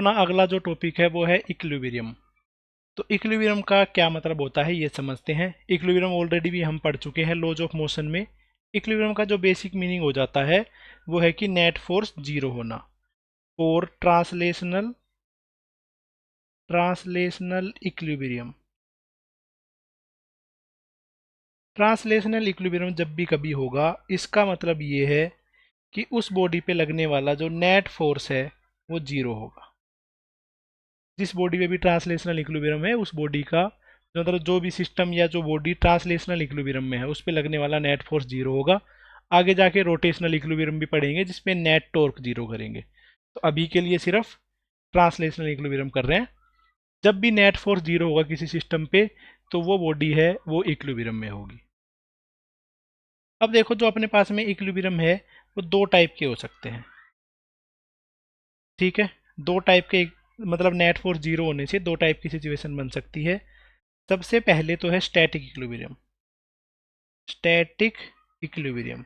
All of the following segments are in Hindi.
अपना अगला जो टॉपिक है वो है इक्विलिब्रियम। तो इक्विलिब्रियम का क्या मतलब होता है ये समझते हैं। इक्विलिब्रियम ऑलरेडी भी हम पढ़ चुके हैं लॉज ऑफ मोशन में। इक्विलिब्रियम का जो बेसिक मीनिंग हो जाता है वो है कि नेट फोर्स जीरो होना। और ट्रांसलेशनल इक्विलिब्रियम, ट्रांसलेशनल इक्विलिब्रियम जब भी कभी होगा इसका मतलब ये है कि उस बॉडी पे लगने वाला जो नेट फोर्स है वो जीरो होगा। जिस बॉडी पे भी ट्रांसलेशनल इक्विलिब्रियम है उस बॉडी का मतलब जो भी सिस्टम या जो बॉडी ट्रांसलेशनल इक्विलिब्रियम में है उस पे लगने वाला नेट फोर्स जीरो होगा। आगे जाके रोटेशनल इक्विलिब्रियम भी पढ़ेंगे जिसपे नेट टॉर्क जीरो करेंगे। तो अभी के लिए सिर्फ ट्रांसलेशनल इक्विलिब्रियम कर रहे हैं। जब भी नेट फोर्स जीरो होगा किसी सिस्टम पे तो वो बॉडी है वो इक्विलिब्रियम में होगी। अब देखो जो अपने पास में इक्विलिब्रियम है वो दो टाइप के हो सकते हैं। ठीक है, दो टाइप के मतलब नेट फोर्स जीरो होने से दो टाइप की सिचुएशन बन सकती है। सबसे पहले तो है स्टैटिक इक्विलिब्रियम। स्टैटिक इक्विलिब्रियम,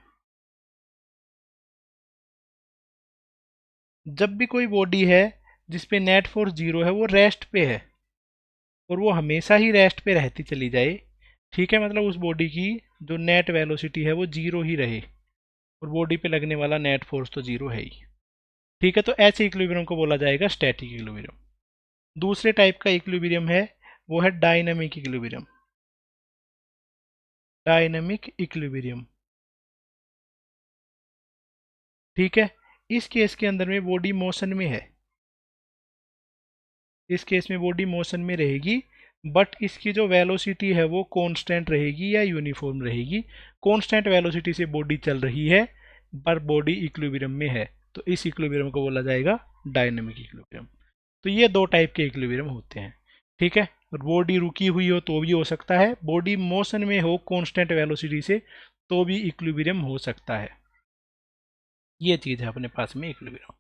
जब भी कोई बॉडी है जिसपे नेट फोर्स जीरो है वो रेस्ट पे है और वो हमेशा ही रेस्ट पे रहती चली जाए। ठीक है, मतलब उस बॉडी की जो नेट वेलोसिटी है वो जीरो ही रहे और बॉडी पे लगने वाला नेट फोर्स तो जीरो है ही। ठीक है, तो ऐसे इक्विलिब्रियम को बोला जाएगा स्टैटिक इक्विलिब्रियम। दूसरे टाइप का इक्विलिब्रियम है वो है डायनामिक इक्विलिब्रियम। डायनामिक इक्विलिब्रियम, ठीक है, इस केस के अंदर में बॉडी मोशन में है। इस केस में बॉडी मोशन में रहेगी बट इसकी जो वेलोसिटी है वो कांस्टेंट रहेगी या यूनिफॉर्म रहेगी। कांस्टेंट वेलोसिटी से बॉडी चल रही है पर बॉडी इक्विलिब्रियम में है, तो इस इक्विलिब्रियम को बोला जाएगा डायनामिक इक्विलिब्रियम। तो ये दो टाइप के इक्विलिब्रियम होते हैं। ठीक है, बॉडी रुकी हुई हो तो भी हो सकता है, बॉडी मोशन में हो कांस्टेंट वेलोसिटी से तो भी इक्विलिब्रियम हो सकता है। ये चीज़ है अपने पास में इक्विलिब्रियम।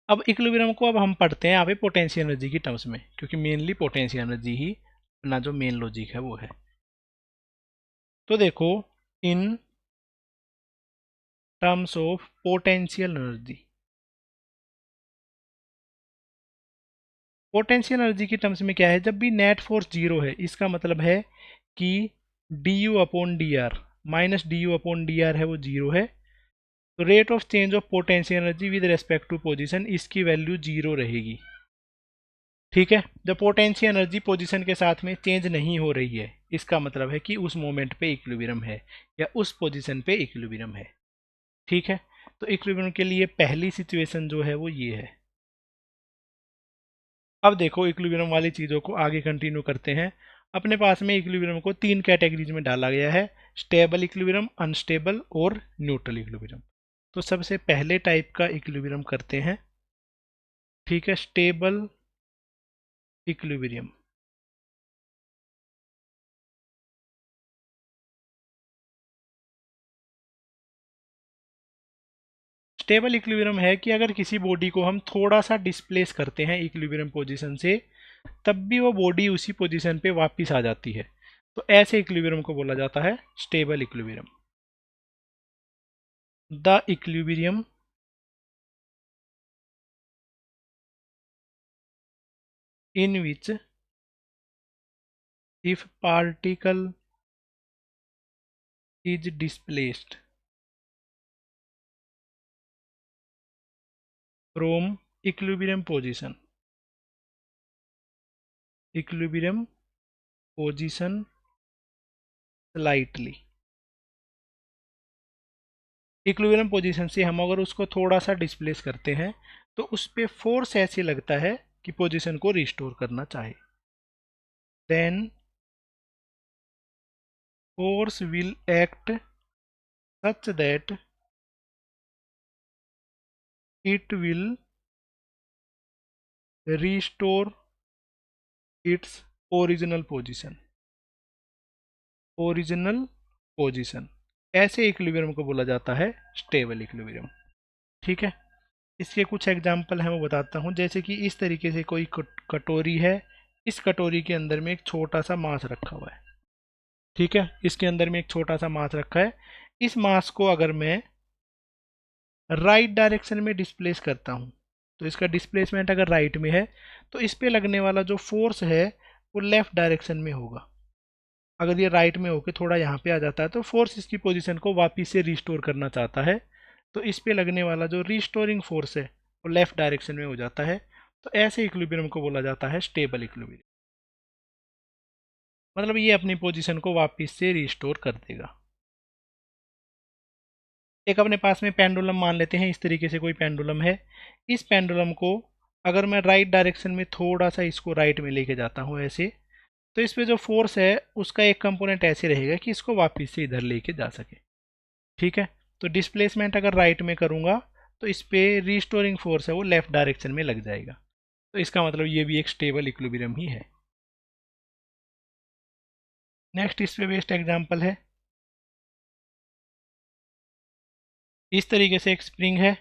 अब इक्विलिब्रियम को अब हम पढ़ते हैं यहाँ पे पोटेंशियल एनर्जी की टर्म्स में, क्योंकि मेनली पोटेंशियल एनर्जी ही अपना जो मेन लॉजिक है वो है। तो देखो, in terms of potential energy, potential energy की टर्म्स में क्या है, जब भी नेट फोर्स जीरो है इसका मतलब है कि D U upon D R minus D U upon D R है वो जीरो है। तो rate of change of potential energy with respect to position, इसकी वैल्यू जीरो रहेगी। ठीक है, जब पोटेंशियल एनर्जी पोजीशन के साथ में चेंज नहीं हो रही है इसका मतलब है कि उस मोमेंट पे इक्विलिब्रियम है या उस पोजीशन पे इक्विलिब्रियम है। ठीक है, तो इक्विलिब्रियम के लिए पहली सिचुएशन जो है वो ये है। अब देखो इक्विलिब्रियम वाली चीज़ों को आगे कंटिन्यू करते हैं। अपने पास में इक्विलिब्रियम को तीन कैटेगरीज में डाला गया है, स्टेबल इक्विलिब्रियम, अनस्टेबल और न्यूट्रल इक्विलिब्रियम। तो सबसे पहले टाइप का इक्विलिब्रियम करते हैं। ठीक है, स्टेबल इक्विलिब्रियम। स्टेबल इक्विलिब्रियम है कि अगर किसी बॉडी को हम थोड़ा सा डिस्प्लेस करते हैं इक्विलिब्रियम पोजीशन से तब भी वो बॉडी उसी पोजीशन पे वापस आ जाती है। तो ऐसे इक्विलिब्रियम को बोला जाता है stable equilibrium. The equilibrium in which if particle is displaced from equilibrium position slightly, equilibrium position से हम अगर उसको थोड़ा सा डिस्प्लेस करते हैं तो उस पर फोर्स ऐसे लगता है कि पोजीशन को रिस्टोर करना चाहे। Then force will act such that it will restore its original position। Original position, ऐसे इक्विलिब्रियम को बोला जाता है स्टेबल इक्विलिब्रियम। ठीक है, इसके कुछ एग्जाम्पल हैं वो बताता हूँ। जैसे कि इस तरीके से कोई कटोरी है, इस कटोरी के अंदर में एक छोटा सा मास रखा हुआ है। ठीक है, इसके अंदर में एक छोटा सा मास रखा है। इस मास को अगर मैं राइट डायरेक्शन में डिस्प्लेस करता हूँ तो इसका डिस्प्लेसमेंट अगर राइट में है तो इस पे लगने वाला जो फोर्स है वो लेफ्ट डायरेक्शन में होगा। अगर ये राइट में होकर थोड़ा यहाँ पे आ जाता है तो फोर्स इसकी पोजीशन को वापस से रिस्टोर करना चाहता है, तो इस पे लगने वाला जो रिस्टोरिंग फोर्स है वो लेफ्ट डायरेक्शन में हो जाता है। तो ऐसे इक्विलिब्रियम को बोला जाता है स्टेबल इक्विलिब्रियम। मतलब ये अपनी पोजीशन को वापस से रिस्टोर कर देगा। एक अपने पास में पेंडुलम मान लेते हैं, इस तरीके से कोई पेंडुलम है। इस पेंडुलम को अगर मैं राइट डायरेक्शन में थोड़ा सा इसको राइट में लेके जाता हूँ ऐसे, तो इस पे जो फोर्स है उसका एक कंपोनेंट ऐसे रहेगा कि इसको वापस से इधर लेके जा सके। ठीक है, तो डिस्प्लेसमेंट अगर राइट में करूँगा तो इस पे रिस्टोरिंग फोर्स है वो लेफ्ट डायरेक्शन में लग जाएगा। तो इसका मतलब ये भी एक स्टेबल इक्विलिब्रियम ही है। नेक्स्ट इस पे बेस्ड एग्जांपल है, इस तरीके से एक स्प्रिंग है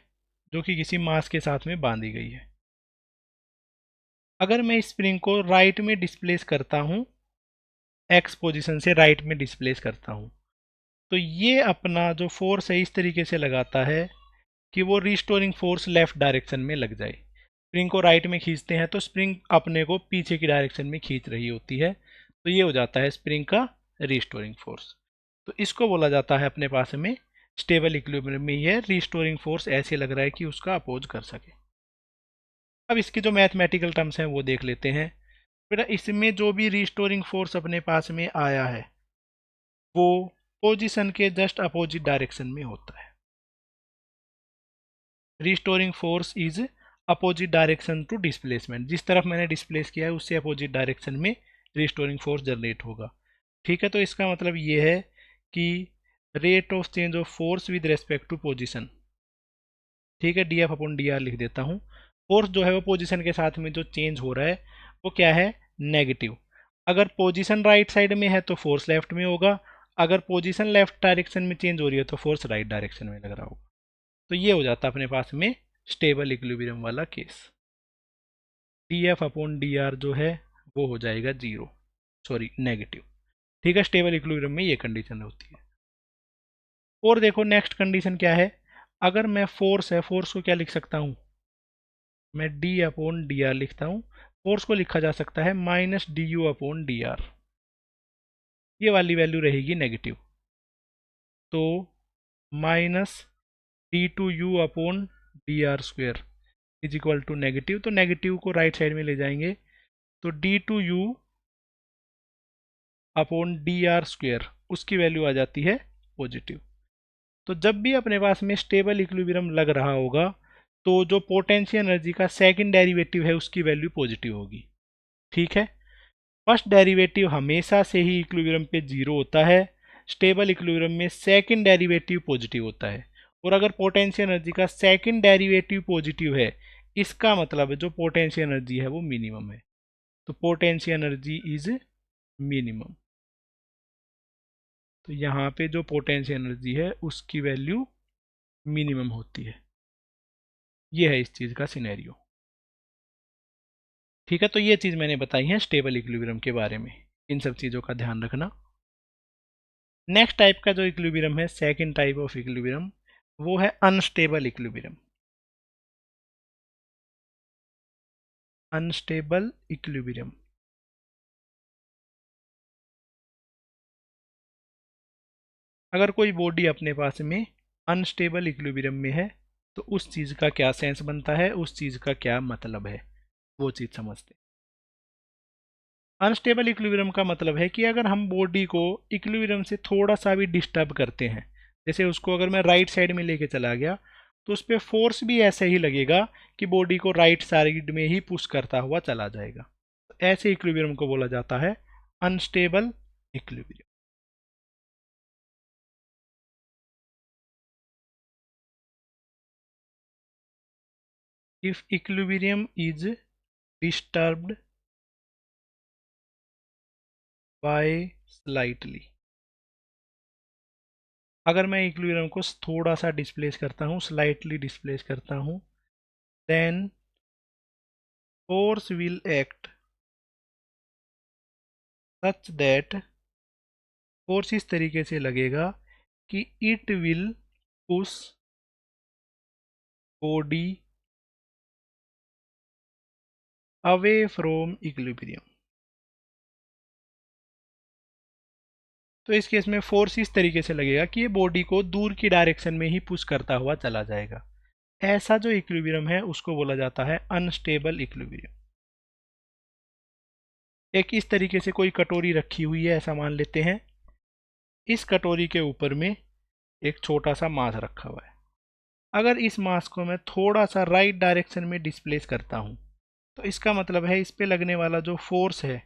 जो कि किसी मास के साथ में बांधी गई है। अगर मैं इस स्प्रिंग को राइट में डिस्प्लेस करता हूँ, एक्स पोजीशन से राइट में डिस्प्लेस करता हूँ, तो ये अपना जो फोर्स है इस तरीके से लगाता है कि वो रिस्टोरिंग फोर्स लेफ्ट डायरेक्शन में लग जाए। स्प्रिंग को राइट में खींचते हैं तो स्प्रिंग अपने को पीछे की डायरेक्शन में खींच रही होती है, तो ये हो जाता है स्प्रिंग का रिस्टोरिंग फोर्स। तो इसको बोला जाता है अपने पास में स्टेबल इक्विलिब्रियम में यह रिस्टोरिंग फोर्स ऐसे लग रहा है कि उसका अपोज कर सके। अब इसकी जो मैथमेटिकल टर्म्स हैं वो देख लेते हैं। बेटा इसमें जो भी रिस्टोरिंग फोर्स अपने पास में आया है वो पोजीशन के जस्ट अपोजिट डायरेक्शन में होता है। Restoring force is opposite direction to displacement, जिस तरफ मैंने डिस्प्लेस किया है उससे अपोजिट डायरेक्शन में रिस्टोरिंग फोर्स जनरेट होगा। ठीक है, तो इसका मतलब ये है कि rate of change of force with respect to position, ठीक है, D F upon D R लिख देता हूँ। फोर्स जो है वो पोजीशन के साथ में जो चेंज हो रहा है वो क्या है, नेगेटिव। अगर पोजीशन राइट साइड में है तो फोर्स लेफ्ट में होगा, अगर पोजीशन लेफ्ट डायरेक्शन में चेंज हो रही है तो फोर्स राइट डायरेक्शन में लग रहा होगा। तो ये हो जाता है अपने पास में स्टेबल इक्विलिब्रियम वाला case. D F upon D R जो है वो हो जाएगा जीरो, सॉरी नेगेटिव। ठीक है, स्टेबल इक्विलिब्रियम में ये कंडीशन होती है। और देखो नेक्स्ट कंडीशन क्या है, अगर मैं फोर्स है, फोर्स को क्या लिख सकता हूँ, मैं डी अपॉन डी आर लिखता हूँ। फोर्स को लिखा जा सकता है minus D U upon D R, ये वाली वैल्यू रहेगी नेगेटिव। तो minus D two U upon D R square is equal to negative. तो नेगेटिव को राइट साइड में ले जाएंगे तो D two U upon D R square उसकी वैल्यू आ जाती है पॉजिटिव। तो जब भी अपने पास में स्टेबल इक्विलिब्रियम लग रहा होगा तो जो पोटेंशियल एनर्जी का सेकंड डेरिवेटिव है उसकी वैल्यू पॉजिटिव होगी। ठीक है, फर्स्ट डेरिवेटिव हमेशा से ही इक्विलिब्रियम पे जीरो होता है, स्टेबल इक्विलिब्रियम में सेकंड डेरिवेटिव पॉजिटिव होता है। और अगर पोटेंशियल एनर्जी का सेकंड डेरिवेटिव पॉजिटिव है इसका मतलब है जो पोटेंशियल एनर्जी है वो मिनिमम है। तो पोटेंशियल एनर्जी इज मिनिमम, तो यहाँ पे जो पोटेंशियल एनर्जी है उसकी वैल्यू मिनिमम होती है। ये है इस चीज़ का सिनेरियो। ठीक है, तो ये चीज़ मैंने बताई है स्टेबल इक्विलिब्रियम के बारे में, इन सब चीज़ों का ध्यान रखना। नेक्स्ट टाइप का जो इक्विलिब्रियम है, सेकंड टाइप ऑफ इक्विलिब्रियम, वो है अनस्टेबल इक्विलिब्रियम। अनस्टेबल इक्विलिब्रियम, अगर कोई बॉडी अपने पास में अनस्टेबल इक्विलिब्रियम में है तो उस चीज़ का क्या सेंस बनता है, उस चीज़ का क्या मतलब है, वो चीज़ समझते हैं। अनस्टेबल इक्विलिब्रियम का मतलब है कि अगर हम बॉडी को इक्विलिब्रियम से थोड़ा सा भी डिस्टर्ब करते हैं, जैसे उसको अगर मैं राइट साइड में लेके चला गया तो उस पर फोर्स भी ऐसे ही लगेगा कि बॉडी को राइट साइड में ही पुश करता हुआ चला जाएगा। तो ऐसे इक्विलिब्रियम को बोला जाता है unstable equilibrium. If equilibrium is disturbed by slightly, अगर मैं इक्विलिब्रियम को थोड़ा सा डिस्प्लेस करता हूँ, स्लाइटली डिस्प्लेस करता हूँ, then force will act such that, force इस तरीके से लगेगा कि it will push body away from equilibrium. तो इस केस में फोर्स इस तरीके से लगेगा कि ये बॉडी को दूर की डायरेक्शन में ही पुश करता हुआ चला जाएगा। ऐसा जो इक्विलिब्रियम है उसको बोला जाता है अनस्टेबल इक्विलिब्रियम। एक इस तरीके से कोई कटोरी रखी हुई है ऐसा मान लेते हैं। इस कटोरी के ऊपर में एक छोटा सा मास रखा हुआ है। अगर इस मास को मैं थोड़ा सा राइट डायरेक्शन में डिस्प्लेस करता हूँ तो इसका मतलब है इस पे लगने वाला जो फोर्स है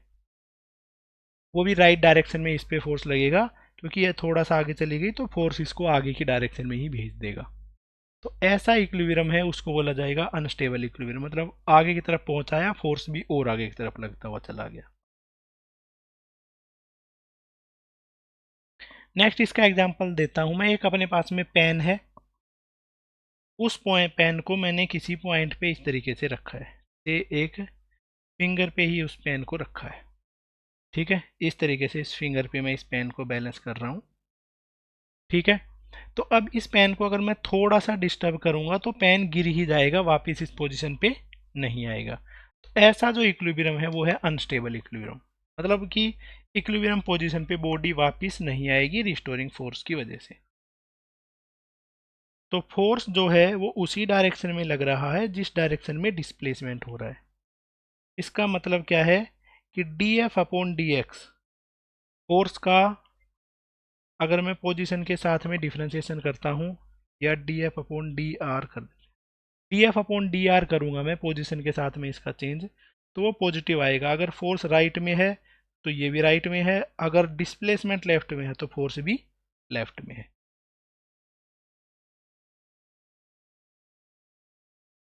वो भी राइट डायरेक्शन में इस पे फोर्स लगेगा, क्योंकि ये थोड़ा सा आगे चली गई तो फोर्स इसको आगे की डायरेक्शन में ही भेज देगा। तो ऐसा इक्विलिब्रियम है उसको बोला जाएगा अनस्टेबल इक्विलिब्रियम, मतलब आगे की तरफ पहुंचाया फोर्स भी और आगे की तरफ लगता हुआ चला गया। नेक्स्ट इसका एग्जांपल देता हूं मैं। एक अपने पास में पेन है, उस पेन को मैंने किसी पॉइंट पे इस तरीके से रखा है, ये एक फिंगर पे ही उस पेन को रखा है। ठीक है, इस तरीके से इस फिंगर पे मैं इस पेन को बैलेंस कर रहा हूँ। ठीक है, तो अब इस पेन को अगर मैं थोड़ा सा डिस्टर्ब करूंगा तो पेन गिर ही जाएगा, वापस इस पोजीशन पे नहीं आएगा। तो ऐसा जो इक्विलिब्रियम है वो है अनस्टेबल इक्विलिब्रियम, मतलब कि इक्विलिब्रियम पोजीशन पे बॉडी वापस नहीं आएगी रिस्टोरिंग फोर्स की वजह से। तो फोर्स जो है वो उसी डायरेक्शन में लग रहा है जिस डायरेक्शन में डिस्प्लेसमेंट हो रहा है। इसका मतलब क्या है कि D F upon D x force का अगर मैं पोजीशन के साथ में डिफ्रेंसिएशन करता हूँ, या D F upon D R कर D F upon D R करूँगा मैं पोजीशन के साथ में इसका चेंज, तो वो पॉजिटिव आएगा। अगर फोर्स राइट में है तो ये भी राइट में है, अगर डिस्प्लेसमेंट लेफ्ट में है तो फोर्स भी लेफ्ट में है।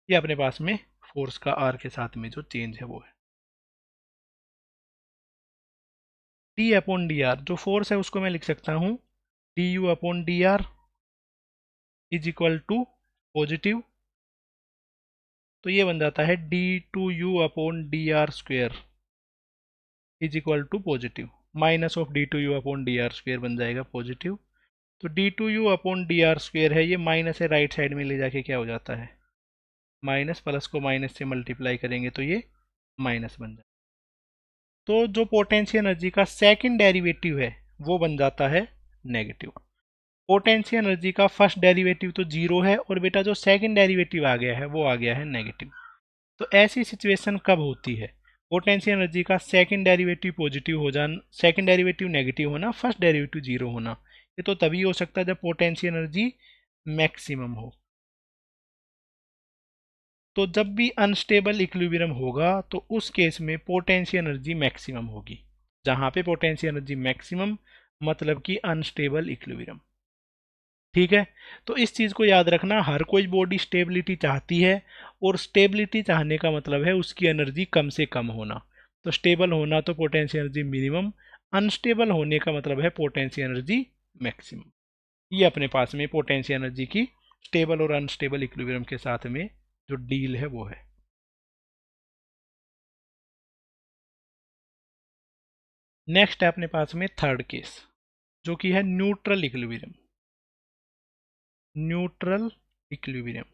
ये अपने पास में फोर्स का आर के साथ में जो चेंज है वो है। डी अपॉन डी आर, जो फोर्स है उसको मैं लिख सकता हूँ D U upon D R is equal to positive, तो ये बन जाता है D two U upon D R square is equal to positive, minus of D two U upon D R square बन जाएगा पॉजिटिव। तो D two U upon D R square है, ये माइनस है राइट साइड में ले जाके क्या हो जाता है माइनस, प्लस को माइनस से मल्टीप्लाई करेंगे तो ये माइनस बन जाता है। तो जो पोटेंशियल एनर्जी का सेकंड डेरिवेटिव है वो बन जाता है नेगेटिव। पोटेंशियल एनर्जी का फर्स्ट डेरिवेटिव तो जीरो है, और बेटा जो सेकंड डेरिवेटिव आ गया है वो आ गया है नेगेटिव। तो ऐसी सिचुएशन कब होती है, पोटेंशियल एनर्जी का सेकंड डेरिवेटिव पॉजिटिव हो जाना, सेकंड डेरिवेटिव नेगेटिव होना, फर्स्ट डेरिवेटिव जीरो होना। ये तो तभी हो सकता है जब पोटेंशियल एनर्जी मैक्सिमम हो। तो जब भी अनस्टेबल इक्विलिब्रियम होगा तो उस केस में पोटेंशियल एनर्जी मैक्सिमम होगी। जहां पे पोटेंशियल एनर्जी मैक्सिमम मतलब कि अनस्टेबल इक्विलिब्रियम। ठीक है, तो इस चीज़ को याद रखना, हर कोई बॉडी स्टेबिलिटी चाहती है, और स्टेबिलिटी चाहने का मतलब है उसकी एनर्जी कम से कम होना। तो स्टेबल होना तो पोटेंशियल एनर्जी मिनिमम, अनस्टेबल होने का मतलब है पोटेंशियल एनर्जी मैक्सिमम। ये अपने पास में पोटेंशियल एनर्जी की स्टेबल और अनस्टेबल इक्विलिब्रियम के साथ में जो डील है वो है। नेक्स्ट है अपने पास में थर्ड केस, जो कि है neutral equilibrium. Neutral equilibrium,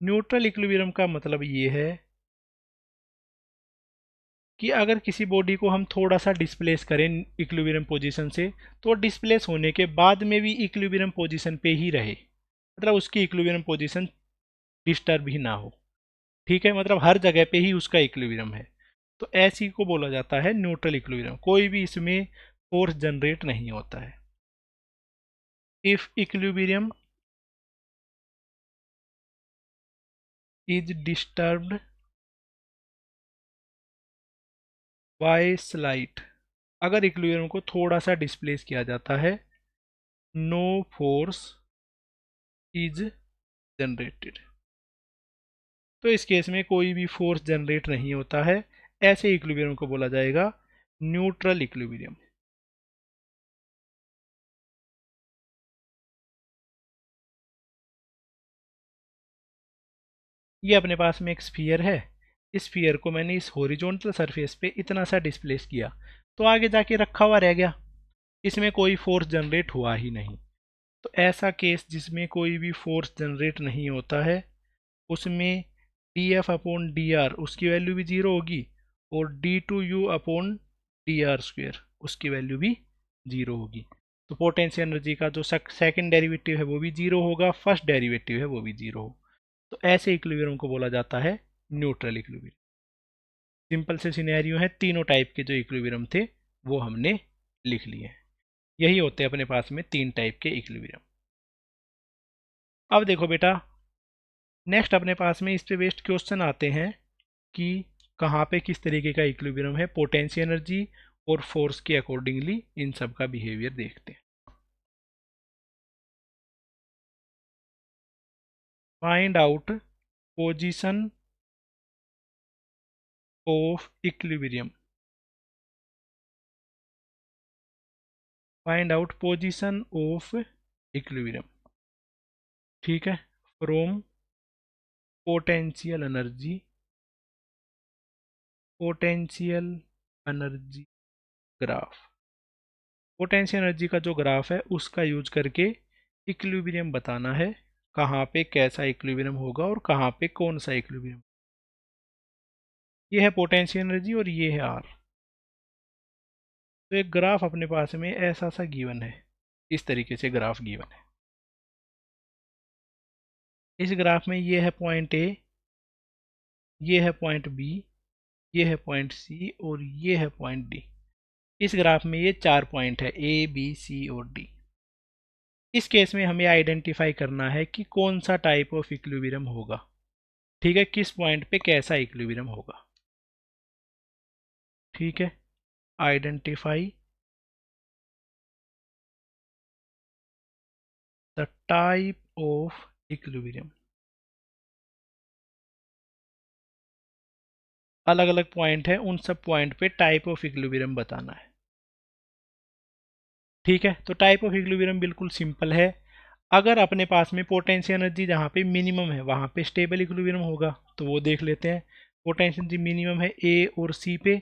neutral equilibrium का मतलब ये है कि अगर किसी बॉडी को हम थोड़ा सा डिस्प्लेस करें इक्विलिब्रियम पोजीशन से, तो डिस्प्लेस होने के बाद में भी इक्विलिब्रियम पोजीशन पे ही रहे, मतलब उसकी इक्विलिब्रियम पोजीशन डिस्टर्ब ही ना हो। ठीक है, मतलब हर जगह पे ही उसका इक्विलिब्रियम है। तो ऐसी को बोला जाता है न्यूट्रल इक्विलिब्रियम, कोई भी इसमें फोर्स जनरेट नहीं होता है। If equilibrium is disturbed by slight, अगर इक्विलिब्रियम को थोड़ा सा डिस्प्लेस किया जाता है, नो फोर्स इज जनरेटेड, तो इस केस में कोई भी फोर्स जनरेट नहीं होता है। ऐसे इक्विलिब्रियम को बोला जाएगा न्यूट्रल इक्विलिब्रियम। ये अपने पास में एक स्फीयर है, इस स्फीयर को मैंने इस हॉरिजॉन्टल सरफेस पे इतना सा डिस्प्लेस किया, तो आगे जाके रखा हुआ रह गया, इसमें कोई फोर्स जनरेट हुआ ही नहीं। तो ऐसा केस जिसमें कोई भी फोर्स जनरेट नहीं होता है उसमें D F upon D R उसकी वैल्यू भी जीरो होगी, और D two U upon D R square उसकी वैल्यू भी जीरो होगी। तो पोटेंशियल एनर्जी का जो सेकंड डेरिवेटिव है वो भी जीरो होगा, फर्स्ट डेरिवेटिव है वो भी जीरो होगा। तो ऐसे इक्विलिब्रियम को बोला जाता है न्यूट्रल इक्विलिब्रियम। सिंपल से सिनेरियो है, तीनों टाइप के जो इक्विलिब्रियम थे वो हमने लिख लिए। यही होते हैं अपने पास में तीन टाइप के इक्विलिब्रियम। अब देखो बेटा, नेक्स्ट अपने पास में इस पे बेस्ड क्वेश्चन आते हैं कि कहाँ पे किस तरीके का इक्विलिब्रियम है, पोटेंशियल एनर्जी और फोर्स के अकॉर्डिंगली इन सब का बिहेवियर देखते हैं। Find out position of equilibrium. Find out position of equilibrium, ठीक है, from potential energy graph. Potential energy का जो ग्राफ है उसका यूज करके इक्विलिब्रियम बताना है, कहाँ पे कैसा इक्विलिब्रियम होगा और कहाँ पे कौन सा इक्विलिब्रियम। ये है पोटेंशियल एनर्जी और ये है आर। तो एक ग्राफ अपने पास में ऐसा सा गिवन है, इस तरीके से ग्राफ गिवन है। इस ग्राफ में ये है पॉइंट ए, ये है पॉइंट बी, ये है पॉइंट सी और ये है पॉइंट डी। इस ग्राफ में ये चार पॉइंट है ए बी सी और डी। इस केस में हमें आइडेंटिफाई करना है कि कौन सा टाइप ऑफ इक्विलिब्रियम होगा, ठीक है, किस पॉइंट पे कैसा इक्विलिब्रियम होगा। ठीक है, identify the type of equilibrium. अलग अलग पॉइंट है, उन सब पॉइंट पे टाइप ऑफ इक्विलिब्रियम बताना है। ठीक है, तो टाइप ऑफ इक्विलिब्रियम बिल्कुल सिंपल है। अगर अपने पास में पोटेंशियल एनर्जी जहाँ पे मिनिमम है वहाँ पे स्टेबल इक्विलिब्रियम होगा, तो वो देख लेते हैं। पोटेंशियल एनर्जी मिनिमम है ए और सी पे,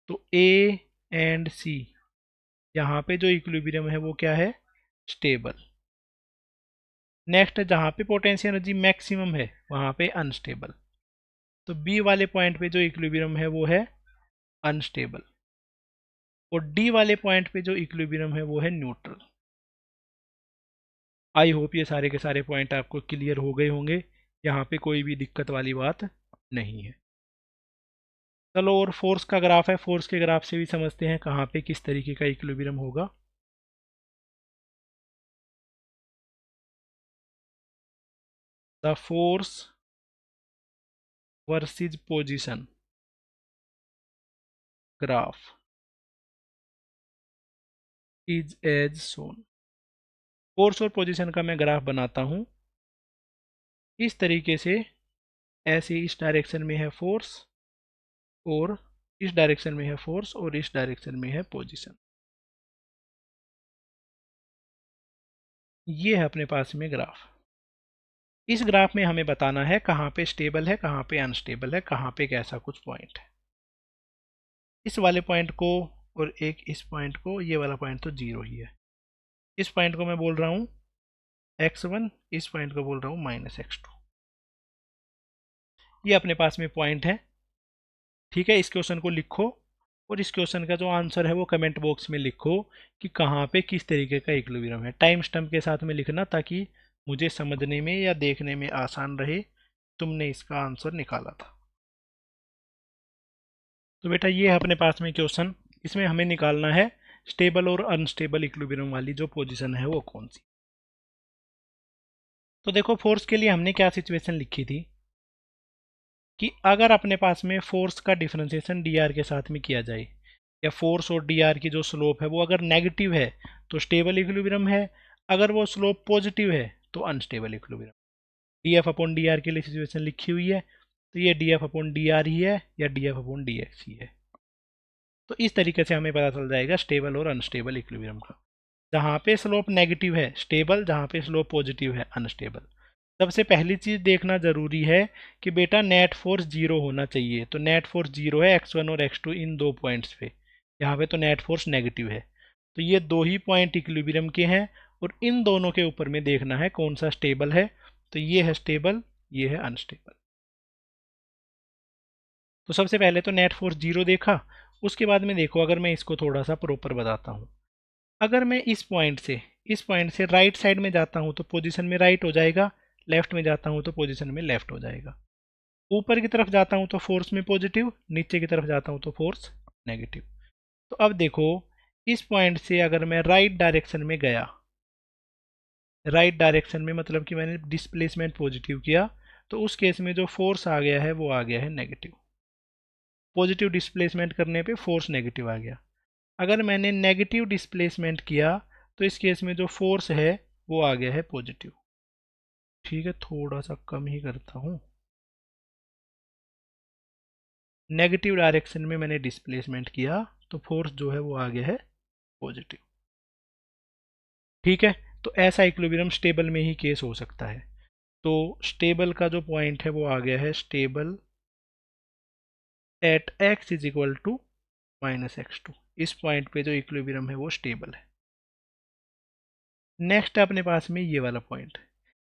तो ए एंड सी यहाँ पे जो इक्विलिब्रियम है वो क्या है, स्टेबल। नेक्स्ट जहाँ पे पोटेंशियल एनर्जी मैक्सिमम है वहाँ पे अनस्टेबल, तो बी वाले पॉइंट पे जो इक्विलिब्रियम है वो है अनस्टेबल, और डी वाले पॉइंट पे जो इक्विलिब्रियम है वो है न्यूट्रल। आई होप ये सारे के सारे पॉइंट आपको क्लियर हो गए होंगे, यहाँ पे कोई भी दिक्कत वाली बात नहीं है। चलो, और फोर्स का ग्राफ है, फोर्स के ग्राफ से भी समझते हैं कहाँ पे किस तरीके का इक्विलिब्रियम होगा। The force versus position graph is as shown. Force और पोजीशन का मैं ग्राफ बनाता हूँ इस तरीके से, ऐसे इस डायरेक्शन में है फोर्स और इस डायरेक्शन में है फोर्स और इस डायरेक्शन में है पोजीशन। ये है अपने पास में ग्राफ। इस ग्राफ में हमें बताना है कहाँ पे स्टेबल है, कहाँ पे अनस्टेबल है, कहाँ पे कैसा कुछ पॉइंट है। इस वाले पॉइंट को और एक इस पॉइंट को, ये वाला पॉइंट तो जीरो ही है। इस पॉइंट को मैं बोल रहा हूँ x1, इस पॉइंट को बोल रहा हूँ -x2। ये अपने पास में पॉइंट है। ठीक है, इस क्वेश्चन को लिखो और इस क्वेश्चन का जो आंसर है वो कमेंट बॉक्स में लिखो कि कहाँ पे किस तरीके का इक्विलिब्रियम है। टाइम स्टम्प के साथ में लिखना ताकि मुझे समझने में या देखने में आसान रहे तुमने इसका आंसर निकाला था। तो बेटा ये है अपने पास में क्वेश्चन, इसमें हमें निकालना है स्टेबल और अनस्टेबल इक्विलिब्रियम वाली जो पोजीशन है वो कौन सी। तो देखो, फोर्स के लिए हमने क्या सिचुएशन लिखी थी कि अगर अपने पास में फोर्स का डिफरेंशिएशन डी आर के साथ में किया जाए, या फोर्स और डी आर की जो स्लोप है वो अगर नेगेटिव है तो स्टेबल इक्विलिब्रियम है, अगर वो स्लोप पॉजिटिव है तो unstable equilibrium. D F upon D R के लिए सिचुएशन लिखी हुई है, तो ये D F upon D R ही है या D F upon D X ही है। तो इस तरीके से हमें पता चल जाएगा स्टेबल और अनस्टेबल इक्विलिब्रियम का। जहाँ पे स्लोप नेगेटिव है स्टेबल, जहाँ पे स्लोप पॉजिटिव है अनस्टेबल। सबसे पहली चीज़ देखना ज़रूरी है कि बेटा नेट फोर्स जीरो होना चाहिए। तो नेट फोर्स जीरो है x1 और x2 इन दो पॉइंट्स पे, यहाँ पे तो नेट फोर्स नेगेटिव है। तो ये दो ही पॉइंट इक्विलिब्रियम के हैं और इन दोनों के ऊपर में देखना है कौन सा स्टेबल है। तो ये है स्टेबल, ये है अनस्टेबल। तो सबसे पहले तो नेट फोर्स 0 देखा, उसके बाद में देखो अगर मैं इसको थोड़ा सा प्रॉपर बताता हूँ। अगर मैं इस पॉइंट से राइट साइड में जाता हूँ तो पोजीशन में राइट हो जाएगा, लेफ्ट में जाता हूँ तो पोजीशन में लेफ्ट हो जाएगा। ऊपर की तरफ जाता हूँ तो फोर्स में पॉजिटिव, नीचे की तरफ जाता हूँ तो फोर्स नेगेटिव। तो अब देखो इस पॉइंट से अगर मैं राइट डायरेक्शन में गया, राइट डायरेक्शन में मतलब कि मैंने डिस्प्लेसमेंट पॉजिटिव किया, तो उस केस में जो फोर्स आ गया है वो आ गया है नेगेटिव। पॉजिटिव डिस्प्लेसमेंट करने पे फोर्स नेगेटिव आ गया। अगर मैंने नेगेटिव डिस्प्लेसमेंट किया तो इस केस में जो फोर्स है वो आ गया है पॉजिटिव। ठीक है, थोड़ा सा कम ही करता हूँ। नेगेटिव डायरेक्शन में मैंने डिस्प्लेसमेंट किया तो फोर्स जो है वो आ गया है पॉजिटिव। ठीक है, तो ऐसा इक्विलिब्रियम स्टेबल में ही केस हो सकता है। तो स्टेबल का जो पॉइंट है वो आ गया है stable at x is equal to -x2। इस पॉइंट पे जो इक्विलिब्रियम है वो स्टेबल है। नेक्स्ट अपने पास में ये वाला पॉइंट,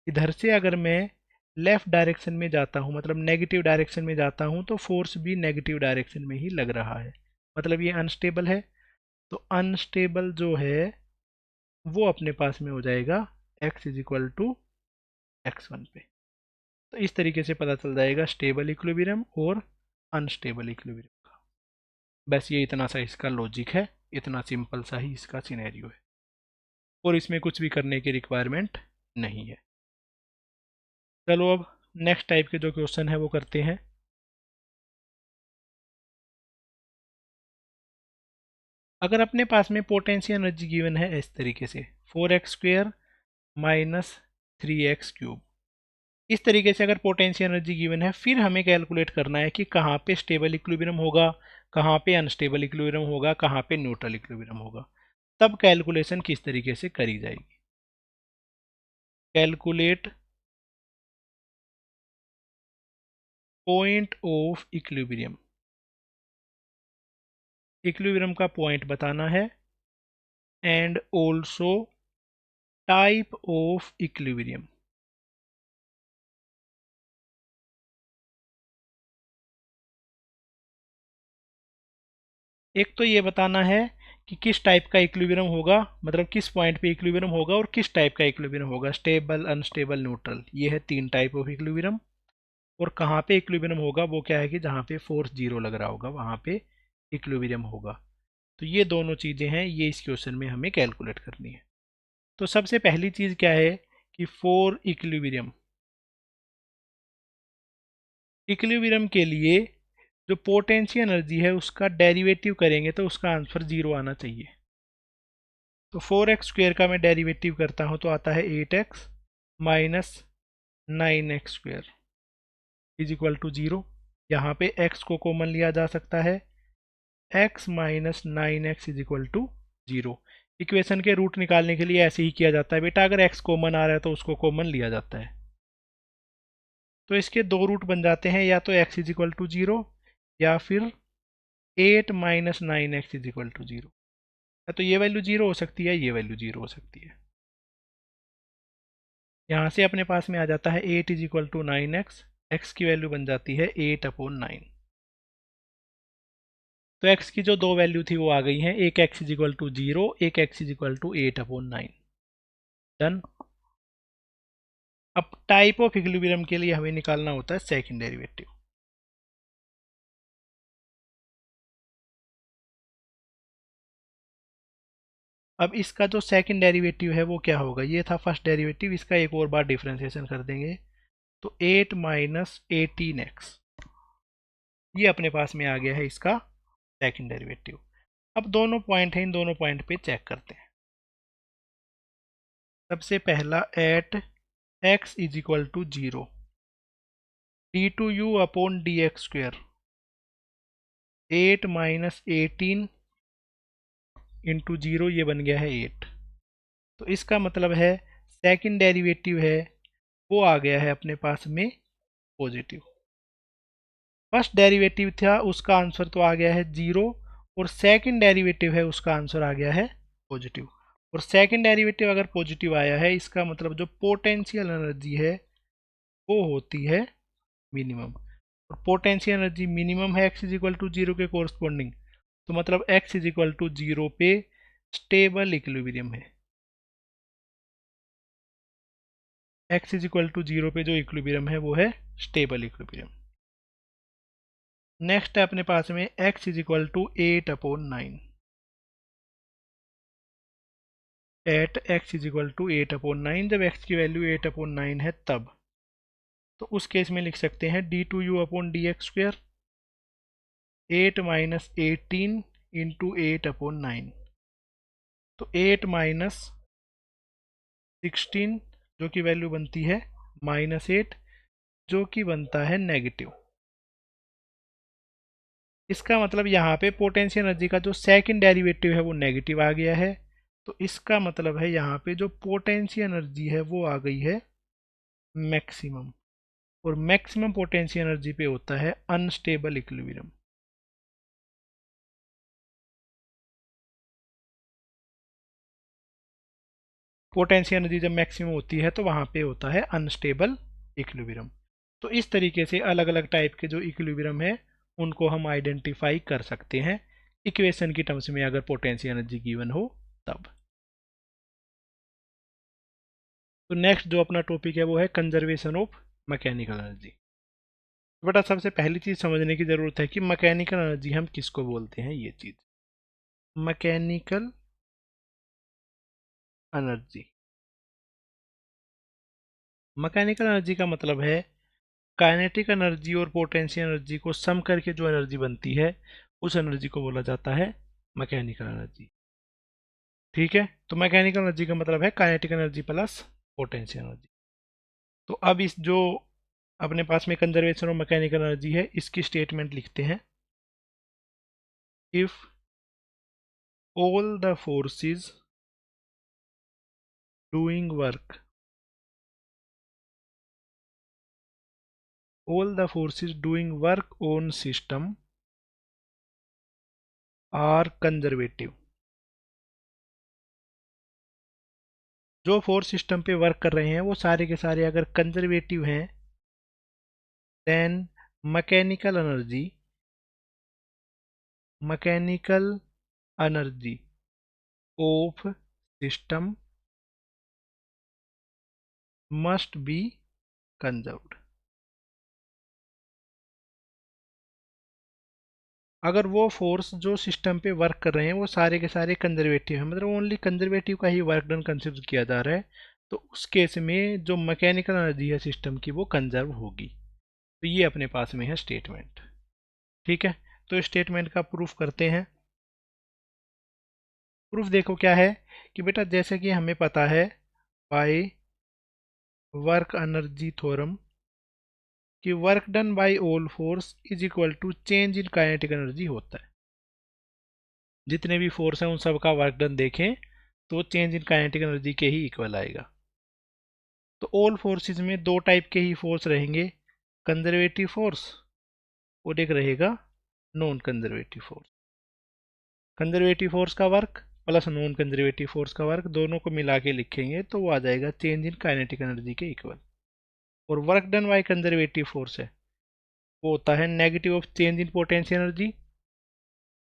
इधर से अगर मैं लेफ्ट डायरेक्शन में जाता हूँ मतलब नेगेटिव डायरेक्शन में जाता हूँ तो फोर्स भी नेगेटिव डायरेक्शन में ही लग रहा है, मतलब ये अनस्टेबल है। तो अनस्टेबल जो है वो अपने पास में हो जाएगा x is equal to x1 पे। तो इस तरीके से पता चल जाएगा स्टेबल इक्विलिब्रियम और अनस्टेबल इक्विलिब्रियम का। बस ये इतना सा इसका लॉजिक है, इतना सिंपल सा ही इसका सिनेरियो है और इसमें कुछ भी करने की रिक्वायरमेंट नहीं है। चलो अब नेक्स्ट टाइप के जो क्वेश्चन है वो करते हैं। अगर अपने पास में पोटेंशियल एनर्जी गिवन है इस तरीके से 4x² माइनस 3x³ इस तरीके से अगर पोटेंशियल एनर्जी गिवन है, फिर हमें कैलकुलेट करना है कि कहाँ पे स्टेबल इक्विलिब्रियम होगा, कहाँ पे अनस्टेबल इक्विलिब्रियम होगा, कहाँ पे न्यूट्रल इक्विलिब्रियम होगा। तब कैलकुलेशन किस तरीके से करी जाएगी। Calculate point of equilibrium, equilibrium का पॉइंट बताना है and also type of equilibrium. एक तो ये बताना है कि किस टाइप का इक्विलिब्रियम होगा, मतलब किस पॉइंट पे इक्विलिब्रियम होगा और किस टाइप का इक्विलिब्रियम होगा, स्टेबल, अनस्टेबल, न्यूट्रल। ये है 3 टाइप ऑफ इक्विलिब्रियम। और कहाँ पे इक्विलिब्रियम होगा वो क्या है कि जहाँ पे फोर्स 0 लग रहा होगा वहाँ पे इक्विलिब्रियम होगा। तो ये दोनों चीज़ें हैं, ये इस क्वेश्चन में हमें कैलकुलेट करनी है। तो सबसे पहली चीज़ क्या है कि फॉर इक्विलिब्रियम, इक्विलिब्रियम के लिए जो पोटेंशियल एनर्जी है उसका डेरिवेटिव करेंगे तो उसका आंसर 0 आना चाहिए। तो 4x² का मैं डेरिवेटिव करता हूँ तो आता है 8x minus 9x² is equal to 0। यहाँ पे x को कॉमन लिया जा सकता है, x minus 9x is equal to 0। Equation के रूट निकालने के लिए ऐसे ही किया जाता है बेटा, अगर x कॉमन आ रहा है तो उसको कॉमन लिया जाता है। तो इसके दो रूट बन जाते हैं, या तो x इज इक्वल टू 0 या फिर 8 minus 9x is equal to 0। या तो ये वैल्यू 0 हो सकती है, ये वैल्यू 0 हो सकती है। यहाँ से अपने पास में आ जाता है 8 is equal to 9x, x की वैल्यू बन जाती है 8/9। तो x की जो दो वैल्यू थी वो आ गई हैं, एक x इज इक्वल टू 0, एक x is equal to 8/9। Done. अब टाइप ऑफ इक्विलिब्रियम के लिए हमें निकालना होता है सेकंड डेरिवेटिव। अब इसका जो सेकंड डेरिवेटिव है वो क्या होगा, ये था फर्स्ट डेरिवेटिव, इसका एक और बार डिफ्रेंसिएशन कर देंगे तो 8 माइनस 18x, ये अपने पास में आ गया है इसका सेकंड डेरिवेटिव। अब दोनों पॉइंट हैं, इन दोनों पॉइंट पे चेक करते हैं। सबसे पहला at x is equal to 0 d/u/dx², 8 minus 18 into 0, ये बन गया है 8। तो इसका मतलब है सेकंड डेरिवेटिव है वो आ गया है अपने पास में पॉजिटिव। फर्स्ट डेरिवेटिव था उसका आंसर तो आ गया है 0, और सेकंड डेरिवेटिव है उसका आंसर आ गया है पॉजिटिव। और सेकंड डेरिवेटिव अगर पॉजिटिव आया है इसका मतलब जो पोटेंशियल एनर्जी है वो होती है मिनिमम। और पोटेंशियल एनर्जी मिनिमम है x is equal to zero के कोरस्पॉन्डिंग, तो मतलब x is equal to zero पे स्टेबल इक्विलिब्रियम है। x is equal to zero पे जो इक्विलिब्रियम है वो है स्टेबल इक्विलिब्रियम। नेक्स्ट है अपने पास में x is equal to 8/9। At x is equal to 8/9, जब x की वैल्यू 8/9 है तब, तो उस केस में लिख सकते हैं d2u/dx², 8 माइनस 18 इंटू 8/9, तो 8 माइनस 16 जो कि वैल्यू बनती है -8, जो कि बनता है नेगेटिव। इसका मतलब यहाँ पे पोटेंशियल एनर्जी का जो सेकंड डेरिवेटिव है वो नेगेटिव आ गया है, तो इसका मतलब है यहाँ पे जो पोटेंशियल एनर्जी है वो आ गई है मैक्सिमम। और मैक्सिमम पोटेंशियल एनर्जी पे होता है अनस्टेबल इक्विलिब्रियम। पोटेंशियल एनर्जी जब मैक्सिमम होती है तो वहाँ पे होता है अनस्टेबल इक्विलिब्रियम। तो इस तरीके से अलग अलग टाइप के जो इक्विलिब्रियम है उनको हम आइडेंटिफाई कर सकते हैं इक्वेशन की टर्म्स में, अगर पोटेंशियल एनर्जी गिवन हो तब। तो नेक्स्ट जो अपना टॉपिक है वो है कंजर्वेशन ऑफ मैकेनिकल एनर्जी। बेटा सबसे पहली चीज समझने की जरूरत है कि मैकेनिकल एनर्जी हम किसको बोलते हैं। ये चीज मैकेनिकल एनर्जी, मैकेनिकल एनर्जी का मतलब है काइनेटिक एनर्जी और पोटेंशियल एनर्जी को सम करके जो एनर्जी बनती है उस एनर्जी को बोला जाता है मैकेनिकल एनर्जी। ठीक है, तो मैकेनिकल एनर्जी का मतलब है kinetic energy plus potential energy. तो अब इस जो अपने पास में कंजर्वेशन ऑफ मैकेनिकल एनर्जी है इसकी स्टेटमेंट लिखते हैं। If all the forces doing work, all the forces doing work on system are conservative, जो फोर्स सिस्टम पे वर्क कर रहे हैं वो सारे के सारे अगर कंजर्वेटिव हैं, then mechanical energy, mechanical energy of system must be conserved. अगर वो फोर्स जो सिस्टम पे वर्क कर रहे हैं वो सारे के सारे कंजर्वेटिव हैं, मतलब ओनली कंजर्वेटिव का ही वर्क डन कंसिडर किया जा रहा है, तो उस केस में जो मैकेनिकल एनर्जी है सिस्टम की वो कंजर्व होगी। तो ये अपने पास में है स्टेटमेंट। ठीक है, तो स्टेटमेंट का प्रूफ करते हैं। प्रूफ देखो क्या है कि बेटा जैसे कि हमें पता है बाय वर्क एनर्जी थ्योरम कि work done by all force is equal to change in kinetic energy होता है। जितने भी फोर्स हैं उन सब का वर्क डन देखें तो चेंज इन काइनेटिक एनर्जी के ही इक्वल आएगा। तो ऑल फोर्सेस में दो टाइप के ही फोर्स रहेंगे, कंजर्वेटिव फोर्स और एक रहेगा non conservative force. Conservative force का work plus non conservative force का वर्क दोनों को मिला के लिखेंगे तो वो आ जाएगा चेंज इन काइनेटिक एनर्जी के इक्वल। और work done by conservative force है वो होता है negative of change in potential energy.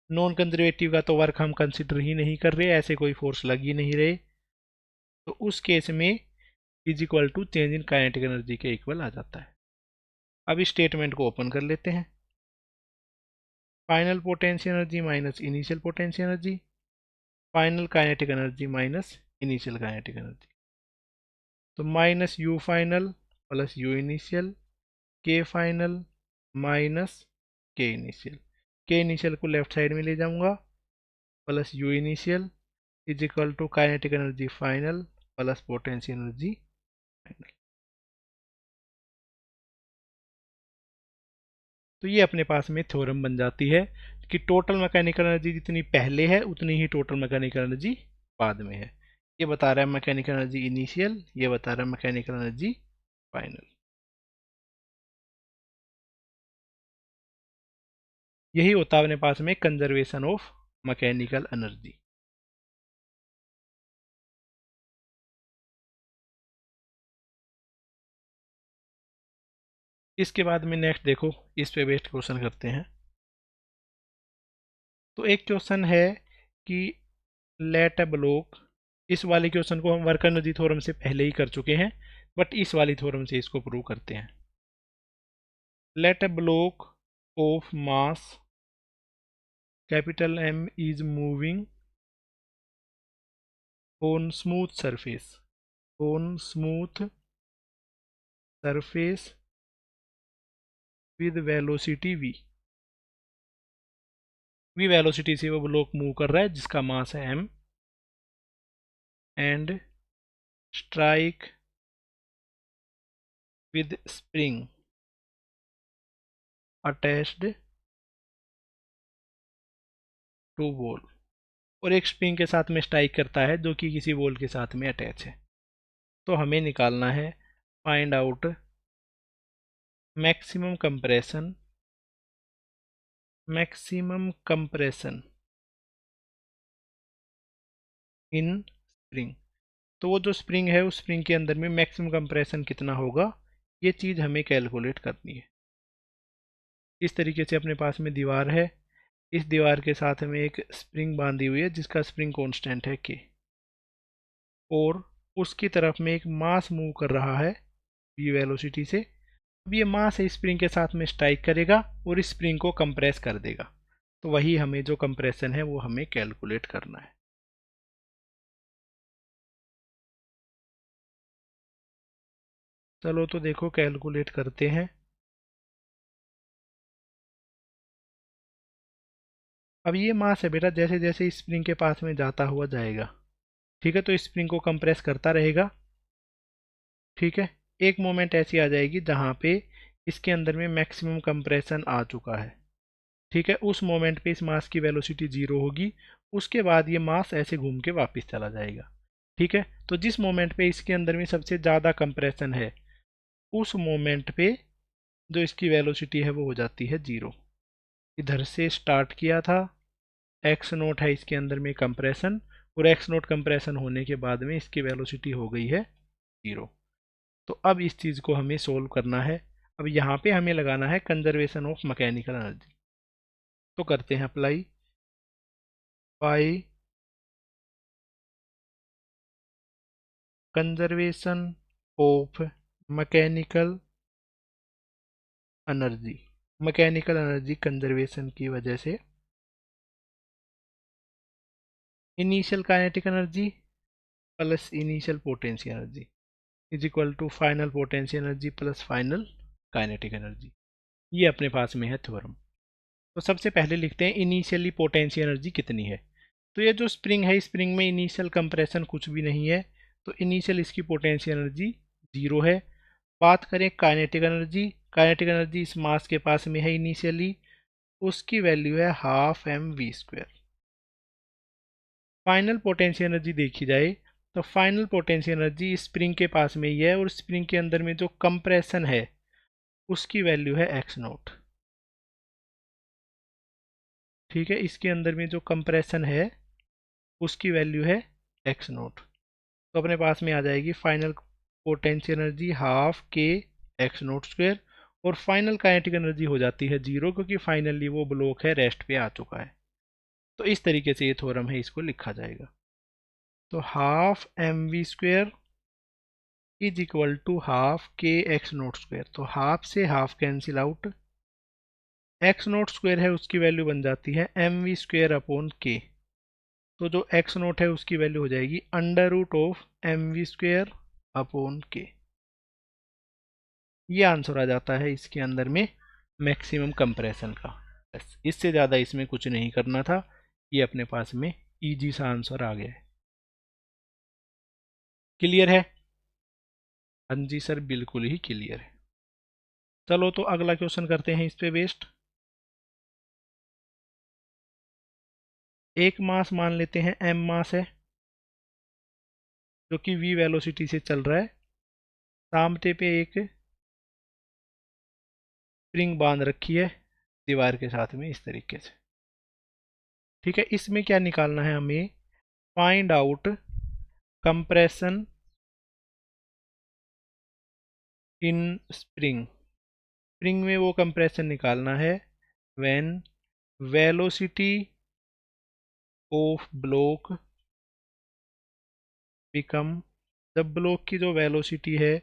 Non conservative का तो वर्क हम कंसिडर ही नहीं कर रहे, ऐसे कोई फोर्स लग ही नहीं रहे, तो उस केस में is equal to change in kinetic energy के इक्वल आ जाता है। अब इस स्टेटमेंट को ओपन कर लेते हैं। Final potential energy minus initial potential energy, final kinetic energy minus initial kinetic energy, तो minus U final plus U initial, K final minus K initial, K initial को लेफ्ट साइड में ले जाऊंगा, plus U initial is equal to kinetic energy final plus potential energy final. तो ये अपने पास में थ्योरम बन जाती है कि टोटल मैकेनिकल एनर्जी जितनी पहले है उतनी ही टोटल मैकेनिकल एनर्जी बाद में है। ये बता रहा है मैकेनिकल एनर्जी इनिशियल, ये बता रहा है मैकेनिकल एनर्जी फाइनल। यही होता है अपने पास में कंजर्वेशन ऑफ मैकेनिकल एनर्जी। इसके बाद में नेक्स्ट देखो, इस पे बेस्ड क्वेश्चन करते हैं। तो एक क्वेश्चन है कि लेट अ ब्लॉक, इस वाले क्वेश्चन को हम वर्क एनर्जी थ्योरम से पहले ही कर चुके हैं, बट इस वाली थ्योरम से इसको प्रूव करते हैं। Let a block of mass capital M is moving on smooth surface, on smooth surface with velocity v। v velocity से वो ब्लॉक मूव कर रहा है जिसका मास है m, and strike with spring attached to wall, और एक स्प्रिंग के साथ में स्ट्राइक करता है जो कि किसी वॉल के साथ में अटैच है। तो हमें निकालना है find out maximum compression, maximum compression in spring. तो वो जो स्प्रिंग है उस स्प्रिंग के अंदर में मैक्सिमम कंप्रेशन कितना होगा, ये चीज़ हमें कैलकुलेट करनी है। इस तरीके से अपने पास में दीवार है, इस दीवार के साथ में एक स्प्रिंग बांधी हुई है जिसका स्प्रिंग कांस्टेंट है k, और उसकी तरफ में एक मास मूव कर रहा है v वेलोसिटी से। अब ये मास है स्प्रिंग के साथ में स्ट्राइक करेगा और इस स्प्रिंग को कंप्रेस कर देगा। तो वही हमें जो कंप्रेशन है वो हमें कैलकुलेट करना है। चलो तो देखो कैलकुलेट करते हैं। अब ये मास है बेटा, जैसे जैसे इस स्प्रिंग के पास में जाता हुआ जाएगा, ठीक है, तो इस स्प्रिंग को कंप्रेस करता रहेगा। ठीक है, एक मोमेंट ऐसी आ जाएगी जहाँ पे इसके अंदर में मैक्सिमम कंप्रेशन आ चुका है। ठीक है, उस मोमेंट पे इस मास की वेलोसिटी जीरो होगी, उसके बाद ये मास ऐसे घूम के वापस चला जाएगा। ठीक है, तो जिस मोमेंट पे इसके अंदर में सबसे ज़्यादा कंप्रेशन है उस मोमेंट पे जो इसकी वेलोसिटी है वो हो जाती है जीरो। इधर से स्टार्ट किया था, एक्स नोट है इसके अंदर में कंप्रेशन, और एक्स नोट कंप्रेशन होने के बाद में इसकी वेलोसिटी हो गई है जीरो। तो अब इस चीज़ को हमें सोल्व करना है। अब यहाँ पे हमें लगाना है कंजर्वेशन ऑफ मैकेनिकल एनर्जी। तो करते हैं apply, by conservation of mechanical energy. Mechanical energy conservation की वजह से initial kinetic energy plus initial potential energy is equal to final potential energy plus final kinetic energy. ये अपने पास में है थ्योरम। तो सबसे पहले लिखते हैं इनिशियली पोटेंशियल एनर्जी कितनी है। तो ये जो स्प्रिंग है, स्प्रिंग में इनिशियल कंप्रेशन कुछ भी नहीं है, तो इनिशियल इसकी पोटेंशियल एनर्जी जीरो है। बात करें काइनेटिक एनर्जी, काइनेटिक एनर्जी इस मास के पास में है इनिशियली, उसकी वैल्यू है half M V square. Final potential energy देखी जाए तो फाइनल पोटेंशियल एनर्जी स्प्रिंग के पास में ही है, और स्प्रिंग के अंदर में जो कंप्रेशन है उसकी वैल्यू है एक्स नोट। ठीक है, इसके अंदर में जो कंप्रेशन है उसकी वैल्यू है एक्स नोट। तो अपने पास में आ जाएगी final potential energy half K X naught square, और फाइनल काइनेटिक एनर्जी हो जाती है जीरो, क्योंकि फाइनली वो ब्लॉक है रेस्ट पे आ चुका है। तो इस तरीके से ये थ्योरम है, इसको लिखा जाएगा। तो half M V square is equal to half K X naught square. तो हाफ से half cancel out, X naught square है उसकी वैल्यू बन जाती है एम वी स्क्वायर अपॉन के। तो जो एक्स नोट है उसकी वैल्यू हो जाएगी under root of M V square upon K. ये आंसर आ जाता है इसके अंदर में मैक्सिमम कंप्रेशन का। बस इससे ज़्यादा इसमें कुछ नहीं करना था, ये अपने पास में इजी सा आंसर आ गया है। क्लियर है? हाँ जी सर, बिल्कुल ही क्लियर है। चलो तो अगला क्वेश्चन करते हैं इस पे बेस्ड। एक मास मान लेते हैं एम मास है, जो कि वी वेलोसिटी से चल रहा है। सामने पे एक स्प्रिंग बांध रखी है दीवार के साथ में इस तरीके से। ठीक है, इसमें क्या निकालना है हमें, find out compression in spring. Spring में वो कंप्रेशन निकालना है when velocity of block become, जब ब्लॉक की जो वेलोसिटी है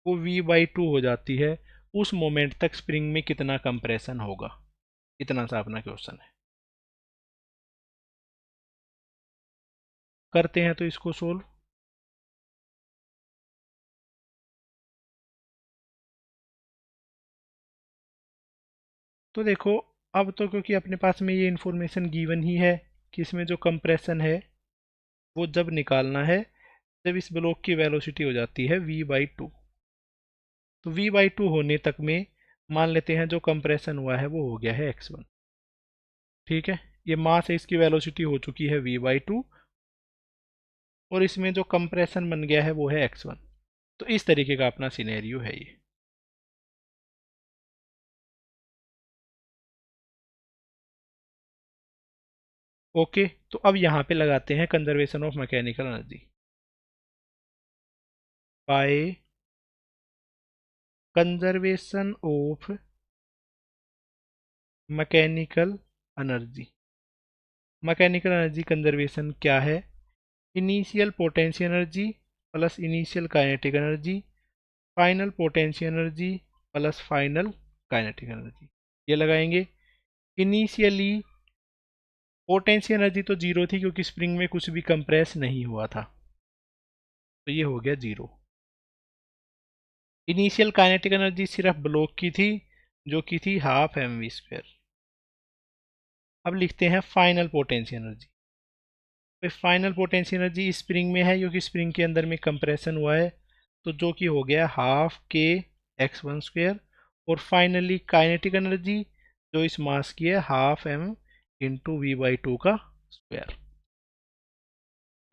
वो v/2 हो जाती है, उस मोमेंट तक स्प्रिंग में कितना कंप्रेशन होगा। इतना सा अपना क्वेश्चन है। करते हैं तो इसको सोल्व। तो देखो, अब तो क्योंकि अपने पास में ये इन्फॉर्मेशन गिवन ही है कि इसमें जो कंप्रेशन है वो जब निकालना है जब इस ब्लॉक की वेलोसिटी हो जाती है v/2। तो v/2 होने तक में मान लेते हैं जो कंप्रेशन हुआ है वो हो गया है x1। ठीक है, ये मास है, इसकी वेलोसिटी हो चुकी है v/2 और इसमें जो कंप्रेशन बन गया है वो है x1। तो इस तरीके का अपना सिनेरियो है ये। ओके, तो अब यहाँ पे लगाते हैं conservation of mechanical energy by conservation of mechanical energy. Mechanical energy conservation क्या है? Initial potential energy plus initial kinetic energy, final potential energy plus final kinetic energy. ये लगाएंगे। इनिशियली पोटेंशियल एनर्जी तो जीरो थी क्योंकि स्प्रिंग में कुछ भी कंप्रेस नहीं हुआ था, तो ये हो गया जीरो। इनिशियल काइनेटिक एनर्जी सिर्फ ब्लॉक की थी जो कि थी हाफ mv²। अब लिखते हैं फाइनल पोटेंशियल एनर्जी। तो फाइनल पोटेंशियल एनर्जी स्प्रिंग में है क्योंकि स्प्रिंग के अंदर में कंप्रेशन हुआ है, तो जो कि हो गया हाफ k x1²। और फाइनली काइनेटिक एनर्जी जो इस मास की है हाफ m इंटू v/2 का स्क्वायर।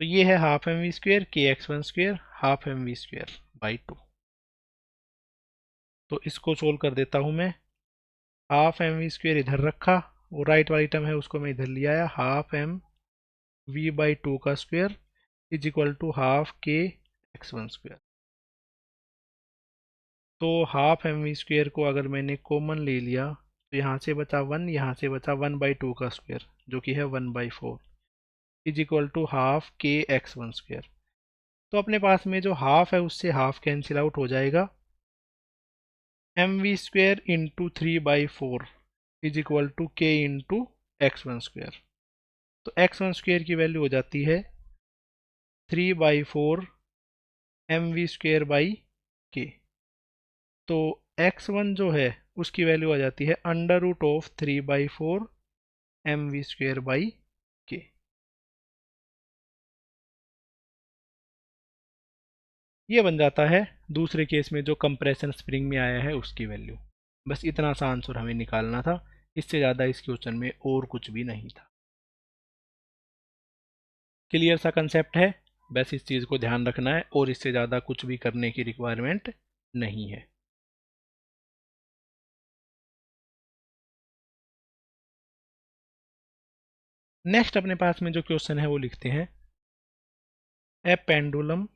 तो ये है half mv² kx1² half mv²/2। तो इसको सोल्व कर देता हूँ मैं। हाफ mv² इधर रखा, वो राइट वाली टर्म है उसको मैं इधर ले आया, हाफ m v/2 का square is equal to half k x1²। तो हाफ mv² को अगर मैंने कॉमन ले लिया तो यहाँ से बचा 1, यहाँ से बचा 1/2 का स्क्वायर जो कि है 1/4 is equal to half k x1²। तो अपने पास में जो हाफ है उससे हाफ कैंसिल आउट हो जाएगा। mv² into 3/4 is equal to k into x1²। तो x1² की वैल्यू हो जाती है 3/4 mv²/k। तो x1 जो है उसकी वैल्यू आ जाती है √3/4 mv²/k। ये बन जाता है दूसरे केस में जो कंप्रेशन स्प्रिंग में आया है उसकी वैल्यू। बस इतना सा आंसर हमें निकालना था, इससे ज़्यादा इस क्वेश्चन में और कुछ भी नहीं था। क्लियर सा कंसेप्ट है, बस इस चीज़ को ध्यान रखना है और इससे ज़्यादा कुछ भी करने की रिक्वायरमेंट नहीं है। नेक्स्ट अपने पास में जो क्वेश्चन है वो लिखते हैं, ए पेंडुलम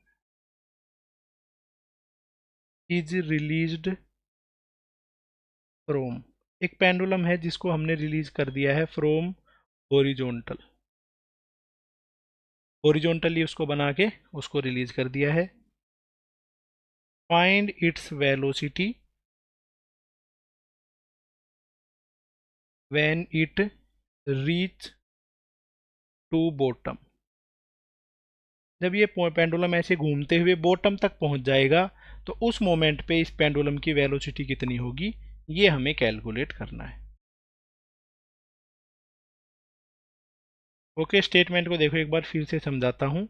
इज रिलीज्ड फ्रोम। एक पेंडुलम है जिसको हमने रिलीज कर दिया है फ्रोम हॉरिजॉन्टल, हॉरिजॉन्टली उसको बना के उसको रिलीज कर दिया है। Find its velocity when it reach to bottom. जब ये पेंडुलम ऐसे घूमते हुए बॉटम तक पहुंच जाएगा तो उस मोमेंट पे इस पेंडुलम की वेलोसिटी कितनी होगी, ये हमें कैलकुलेट करना है। ओके, स्टेटमेंट को देखो एक बार फिर से समझाता हूँ।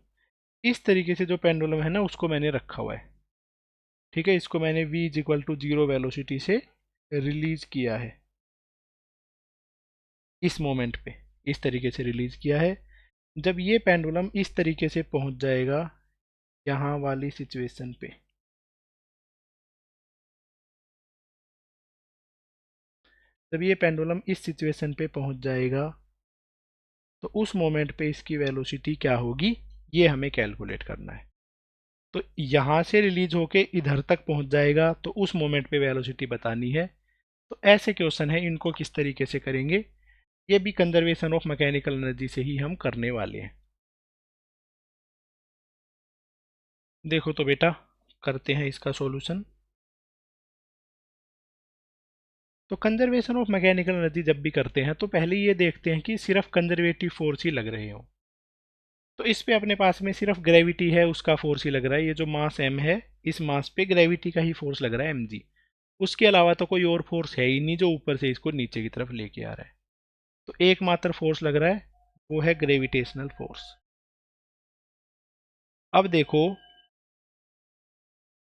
इस तरीके से जो पेंडुलम है ना उसको मैंने रखा हुआ है, ठीक है। इसको मैंने v is equal to 0 velocity से रिलीज किया है, इस मोमेंट पे इस तरीके से रिलीज किया है। जब ये पेंडुलम इस तरीके से पहुंच जाएगा यहाँ वाली सिचुएशन पे, जब ये पेंडुलम इस सिचुएशन पे पहुंच जाएगा तो उस मोमेंट पे इसकी वेलोसिटी क्या होगी, ये हमें कैलकुलेट करना है। तो यहाँ से रिलीज होके इधर तक पहुंच जाएगा तो उस मोमेंट पे वेलोसिटी बतानी है। तो ऐसे क्वेश्चन है, इनको किस तरीके से करेंगे, ये भी कंजर्वेशन ऑफ मैकेनिकल एनर्जी से ही हम करने वाले हैं। देखो तो बेटा, करते हैं इसका सॉल्यूशन। तो कंजर्वेशन ऑफ मैकेनिकल एनर्जी जब भी करते हैं तो पहले ये देखते हैं कि सिर्फ कंजर्वेटिव फोर्स ही लग रहे हो। तो इस पे अपने पास में सिर्फ ग्रेविटी है, उसका फोर्स ही लग रहा है। ये जो मास m है, इस मास पे ग्रेविटी का ही फोर्स लग रहा है mg। उसके अलावा तो कोई और फोर्स है ही नहीं जो ऊपर से इसको नीचे की तरफ लेके आ रहा है। तो एकमात्र फोर्स लग रहा है, वो है ग्रेविटेशनल फोर्स। अब देखो,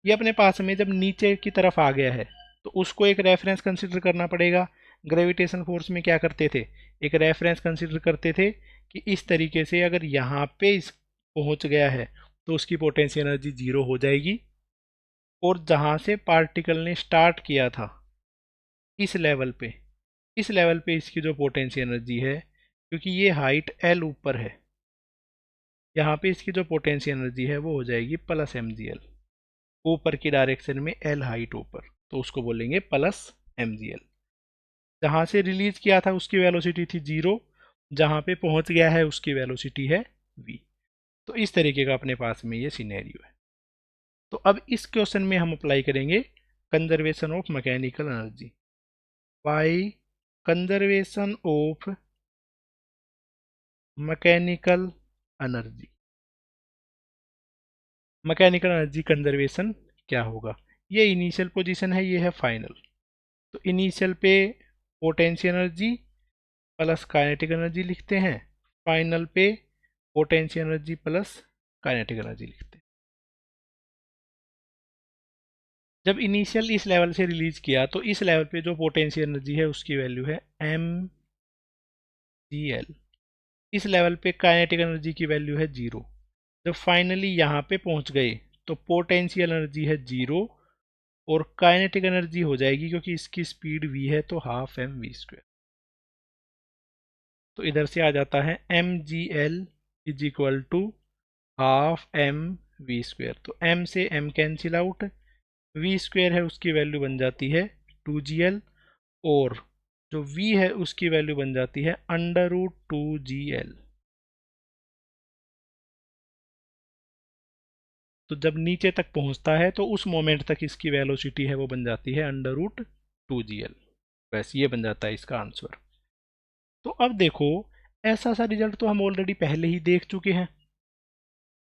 ये अपने पास में जब नीचे की तरफ आ गया है तो उसको एक रेफरेंस कंसिडर करना पड़ेगा। ग्रेविटेशन फोर्स में क्या करते थे, एक रेफरेंस कंसिडर करते थे कि इस तरीके से अगर यहाँ पे इस पहुंच गया है तो उसकी पोटेंशियल एनर्जी जीरो हो जाएगी। और जहाँ से पार्टिकल ने स्टार्ट किया था, इस लेवल पे, इस लेवल पे इसकी जो पोटेंशियल एनर्जी है, क्योंकि ये हाइट एल ऊपर है, यहाँ पे इसकी जो पोटेंशियल एनर्जी है वो हो जाएगी प्लस mgl। ऊपर की डायरेक्शन में एल हाइट ऊपर, तो उसको बोलेंगे प्लस mgl। जहाँ से रिलीज किया था उसकी वेलोसिटी थी जीरो, जहाँ पे पहुँच गया है उसकी वेलोसिटी है v। तो इस तरीके का अपने पास में ये सिनेरियो है। तो अब इस क्वेश्चन में हम अप्लाई करेंगे conservation of mechanical energy by conservation of mechanical energy. Mechanical energy conservation क्या होगा, ये इनिशियल पोजीशन है, ये है फाइनल। तो इनिशियल पे potential energy plus kinetic energy लिखते हैं, फाइनल पे potential energy plus kinetic energy लिखते हैं। जब इनिशियल इस लेवल से रिलीज किया तो इस लेवल पे जो पोटेंशियल एनर्जी है उसकी वैल्यू है mgl। इस लेवल पे काइनेटिक एनर्जी की वैल्यू है जीरो। जब फाइनली यहाँ पे पहुँच गए तो पोटेंशियल एनर्जी है जीरो और काइनेटिक एनर्जी हो जाएगी, क्योंकि इसकी स्पीड v है तो हाफ एम वी स्क्वायर। तो इधर से आ जाता है mgl is equal to half M V square. तो m से m cancel out, v square है उसकी वैल्यू बन जाती है 2gl, और जो v है उसकी वैल्यू बन जाती है अंडर रूट 2gl। तो जब नीचे तक पहुंचता है तो उस मोमेंट तक इसकी वेलोसिटी है वो बन जाती है अंडर रूट 2gl। बस ये बन जाता है इसका आंसर। तो अब देखो, ऐसा सा रिजल्ट तो हम ऑलरेडी पहले ही देख चुके हैं।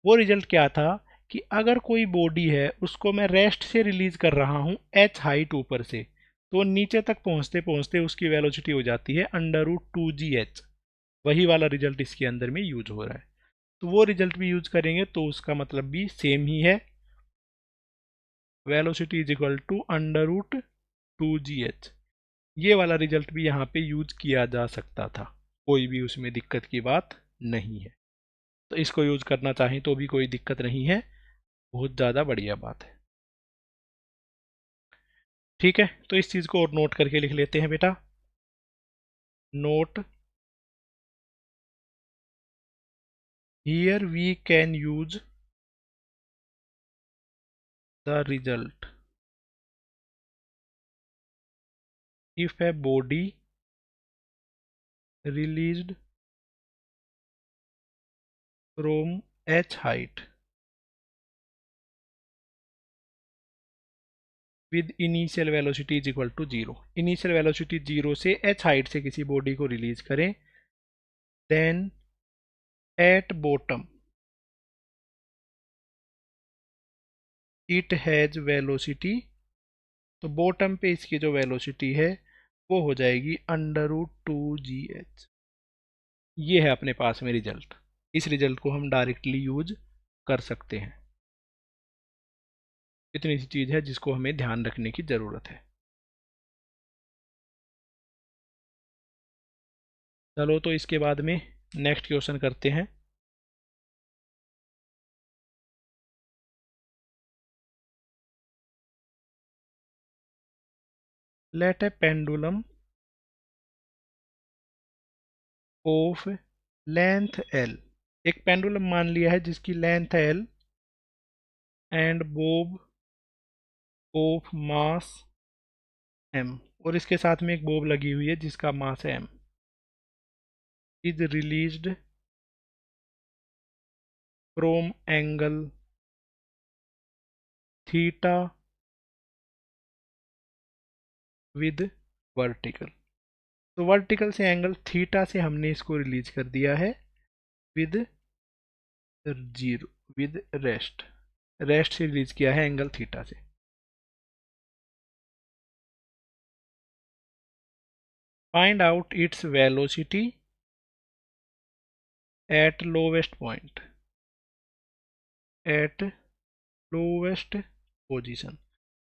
वो रिजल्ट क्या था कि अगर कोई बॉडी है उसको मैं रेस्ट से रिलीज कर रहा हूँ h हाइट ऊपर से, तो नीचे तक पहुँचते पहुँचते उसकी वेलोसिटी हो जाती है अंडर रूट 2gh। वही वाला रिजल्ट इसके अंदर में यूज हो रहा है। तो वो रिजल्ट भी यूज करेंगे तो उसका मतलब भी सेम ही है, velocity is equal to under root 2gh। ये वाला रिजल्ट भी यहाँ पे यूज किया जा सकता था, कोई भी उसमें दिक्कत की बात नहीं है। तो इसको यूज करना चाहें तो भी कोई दिक्कत नहीं है, बहुत ज़्यादा बढ़िया बात है। ठीक है, तो इस चीज़ को और नोट करके लिख लेते हैं बेटा। Note, here we can use the result if a body released from h height with initial velocity is equal to zero. Initial velocity zero से h हाइट से किसी बॉडी को रिलीज करें, then at bottom it has velocity. तो बॉटम पे इसकी जो वेलोसिटी है वो हो जाएगी अंडर रूट 2gh। ये है अपने पास में रिजल्ट। इस रिजल्ट को हम डायरेक्टली यूज कर सकते हैं। इतनी सी चीज़ है जिसको हमें ध्यान रखने की ज़रूरत है। चलो तो इसके बाद में नेक्स्ट क्वेश्चन करते हैं। Let a pendulum of length L. एक पेंडुलम मान लिया है जिसकी लेंथ है L and bob of mass M. और इसके साथ में एक बोब लगी हुई है जिसका मास है m, is released from angle theta with vertical. तो वर्टिकल से एंगल थीटा से हमने इसको रिलीज कर दिया है with zero, with rest, rest से रिलीज किया है एंगल थीटा से। Find out its velocity at lowest point, at lowest position.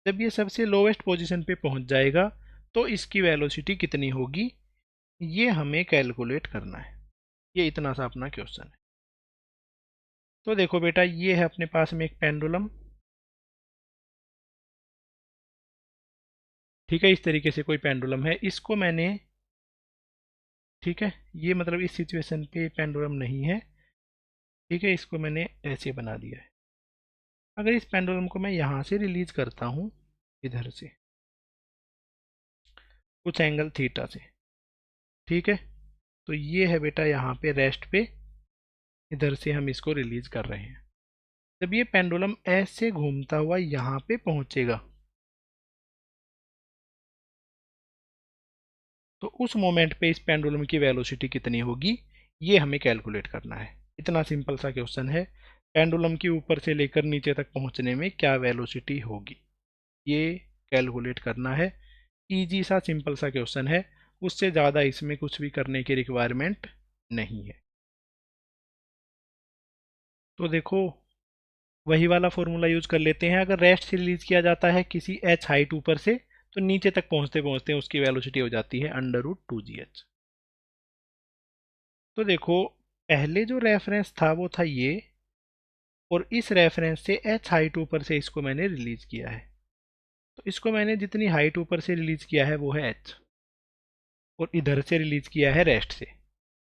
जब ये सबसे लोवेस्ट पोजीशन पे पहुंच जाएगा तो इसकी वेलोसिटी कितनी होगी, ये हमें कैलकुलेट करना है। ये इतना सा अपना क्वेश्चन है। तो देखो बेटा, ये है अपने पास में एक पेंडुलम, ठीक है, इस तरीके से कोई पेंडुलम है, इसको मैंने, ठीक है, ये मतलब इस सिचुएशन पे पेंडुलम नहीं है, ठीक है, इसको मैंने ऐसे बना दिया है। अगर इस पेंडुलम को मैं यहाँ से रिलीज करता हूँ, इधर से कुछ एंगल थीटा से, ठीक है, तो ये है बेटा यहाँ पे रेस्ट पे, इधर से हम इसको रिलीज कर रहे हैं। जब ये पेंडुलम ऐसे घूमता हुआ यहाँ पे पहुंचेगा तो उस मोमेंट पे इस पेंडुलम की वेलोसिटी कितनी होगी, ये हमें कैलकुलेट करना है। इतना सिंपल सा क्वेश्चन है, पेंडुलम की ऊपर से लेकर नीचे तक पहुंचने में क्या वेलोसिटी होगी, ये कैलकुलेट करना है। इजी सा सिंपल सा क्वेश्चन है, उससे ज़्यादा इसमें कुछ भी करने की रिक्वायरमेंट नहीं है। तो देखो, वही वाला फॉर्मूला यूज कर लेते हैं। अगर रेस्ट से रिलीज किया जाता है किसी h हाइट ऊपर से, तो नीचे तक पहुंचते पहुंचते उसकी वेलोसिटी हो जाती है √2gh। तो देखो, पहले जो रेफरेंस था वो था ये, और इस रेफरेंस से h हाइट ऊपर से इसको मैंने रिलीज किया है। तो इसको मैंने जितनी हाइट ऊपर से रिलीज किया है वो है h, और इधर से रिलीज किया है रेस्ट से।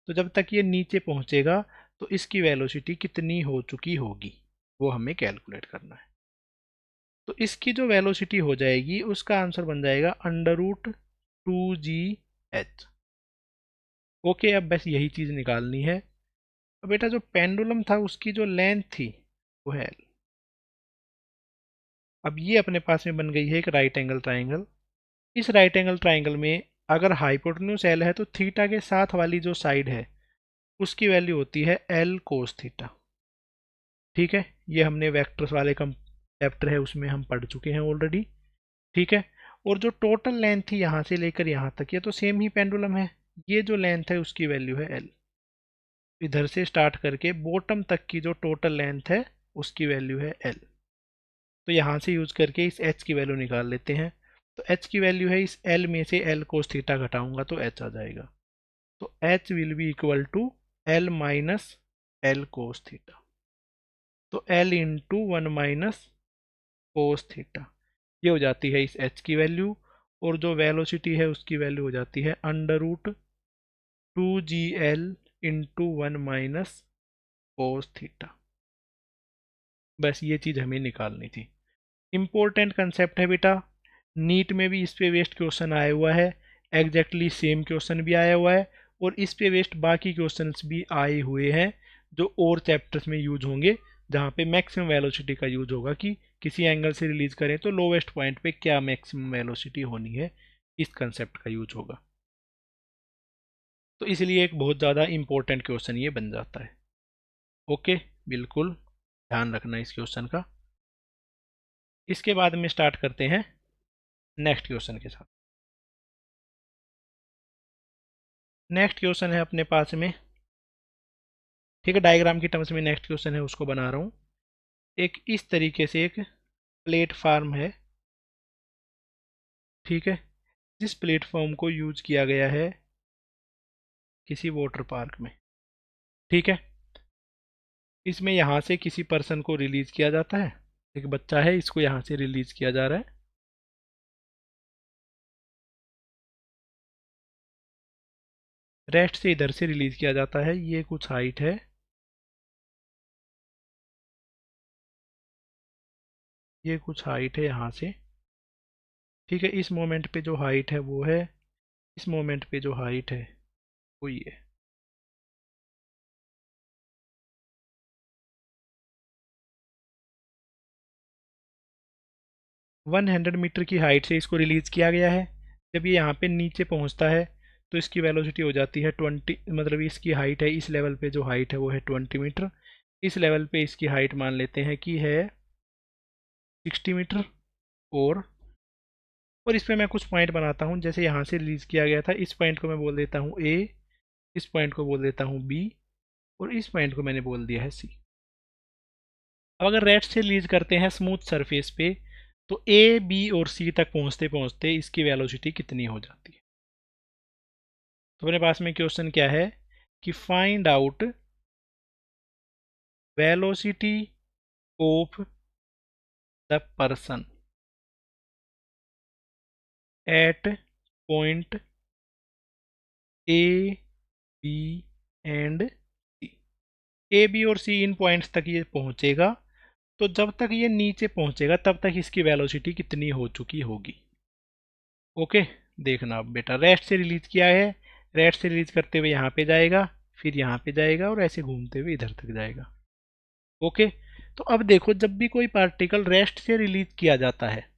तो जब तक ये नीचे पहुंचेगा तो इसकी वेलोसिटी कितनी हो चुकी होगी, वो हमें कैलकुलेट करना है। तो इसकी जो वेलोसिटी हो जाएगी उसका आंसर बन जाएगा √2gh। ओके, अब बस यही चीज़ निकालनी है। तो बेटा, जो पेंडुलम था उसकी जो लेंथ थी वो है L। अब ये अपने पास में बन गई है एक राइट एंगल ट्राइंगल। इस राइट एंगल ट्राइंगल में अगर हाइपोटेन्यूज L है तो थीटा के साथ वाली जो साइड है उसकी वैल्यू होती है L कोस थीटा। ठीक है, ये हमने वेक्टर्स वाले चैप्टर है उसमें हम पढ़ चुके हैं ऑलरेडी। ठीक है, और जो टोटल लेंथ थी यहाँ से लेकर यहाँ तक, ये तो सेम ही पेंडुलम है, ये जो लेंथ है उसकी वैल्यू है L। इधर से स्टार्ट करके बॉटम तक की जो टोटल लेंथ है उसकी वैल्यू है L। तो यहाँ से यूज करके इस h की वैल्यू निकाल लेते हैं। तो h की वैल्यू है, इस L में से L कोस थीटा घटाऊंगा तो h आ जाएगा। तो h will be equal to L minus L cos theta. तो L into 1 minus cos theta, ये हो जाती है इस h की वैल्यू, और जो वेलोसिटी है उसकी वैल्यू हो जाती है √2gl into 1 minus cos theta. बस ये चीज़ हमें निकालनी थी। इम्पोर्टेंट कंसेप्ट है बेटा, नीट में भी इस पे वेस्ट क्वेश्चन आया हुआ है, एग्जैक्टली सेम क्वेश्चन भी आया हुआ है, और इस पे वेस्ट बाकी क्वेश्चंस भी आए हुए हैं जो और चैप्टर्स में यूज होंगे, जहाँ पे मैक्सिमम वेलोसिटी का यूज होगा कि किसी एंगल से रिलीज करें तो लोवेस्ट पॉइंट पे क्या मैक्सिमम वेलोसिटी होनी है, इस कंसेप्ट का यूज होगा। तो इसलिए एक बहुत ज़्यादा इंपॉर्टेंट क्वेश्चन ये बन जाता है। ओके, बिल्कुल ध्यान रखना इस क्वेश्चन का। इसके बाद में स्टार्ट करते हैं नेक्स्ट क्वेश्चन के साथ। नेक्स्ट क्वेश्चन है अपने पास में, ठीक है, डायग्राम की टर्म्स में नेक्स्ट क्वेश्चन है उसको बना रहा हूँ। एक इस तरीके से एक प्लेटफार्म है, ठीक है, जिस प्लेटफॉर्म को यूज किया गया है किसी वाटर पार्क में, ठीक है। इसमें यहाँ से किसी पर्सन को रिलीज किया जाता है, एक बच्चा है, इसको यहाँ से रिलीज किया जा रहा है। रेस्ट से इधर से रिलीज किया जाता है, ये कुछ हाइट है, ये कुछ हाइट है यहाँ से, ठीक है, इस मोमेंट पे जो हाइट है वो है, इस मोमेंट पे जो हाइट है वो ये। 100 मीटर की हाइट से इसको रिलीज़ किया गया है। जब ये यहाँ पे नीचे पहुँचता है तो इसकी वेलोसिटी हो जाती है 20, मतलब इसकी हाइट है, इस लेवल पे जो हाइट है वो है 20 मीटर। इस लेवल पे इसकी हाइट मान लेते हैं कि है 60 मीटर। और इस पे मैं कुछ पॉइंट बनाता हूँ, जैसे यहाँ से रिलीज़ किया गया था, इस पॉइंट को मैं बोल देता हूँ ए, इस पॉइंट को बोल देता हूँ बी, और इस पॉइंट को मैंने बोल दिया है सी। अब अगर रेड से रिलीज करते हैं स्मूथ सरफेस पे, तो ए बी और सी तक पहुंचते पहुंचते इसकी वेलोसिटी कितनी हो जाती है। तो अपने पास में क्वेश्चन क्या है कि find out velocity of the person at point A B and C. A B और सी इन पॉइंट्स तक ये पहुंचेगा, तो जब तक ये नीचे पहुंचेगा तब तक इसकी वेलोसिटी कितनी हो चुकी होगी। ओके, देखना अब बेटा, रेस्ट से रिलीज किया है, रेस्ट से रिलीज करते हुए यहाँ पे जाएगा, फिर यहाँ पे जाएगा और ऐसे घूमते हुए इधर तक जाएगा। ओके, तो अब देखो, जब भी कोई पार्टिकल रेस्ट से रिलीज किया जाता है,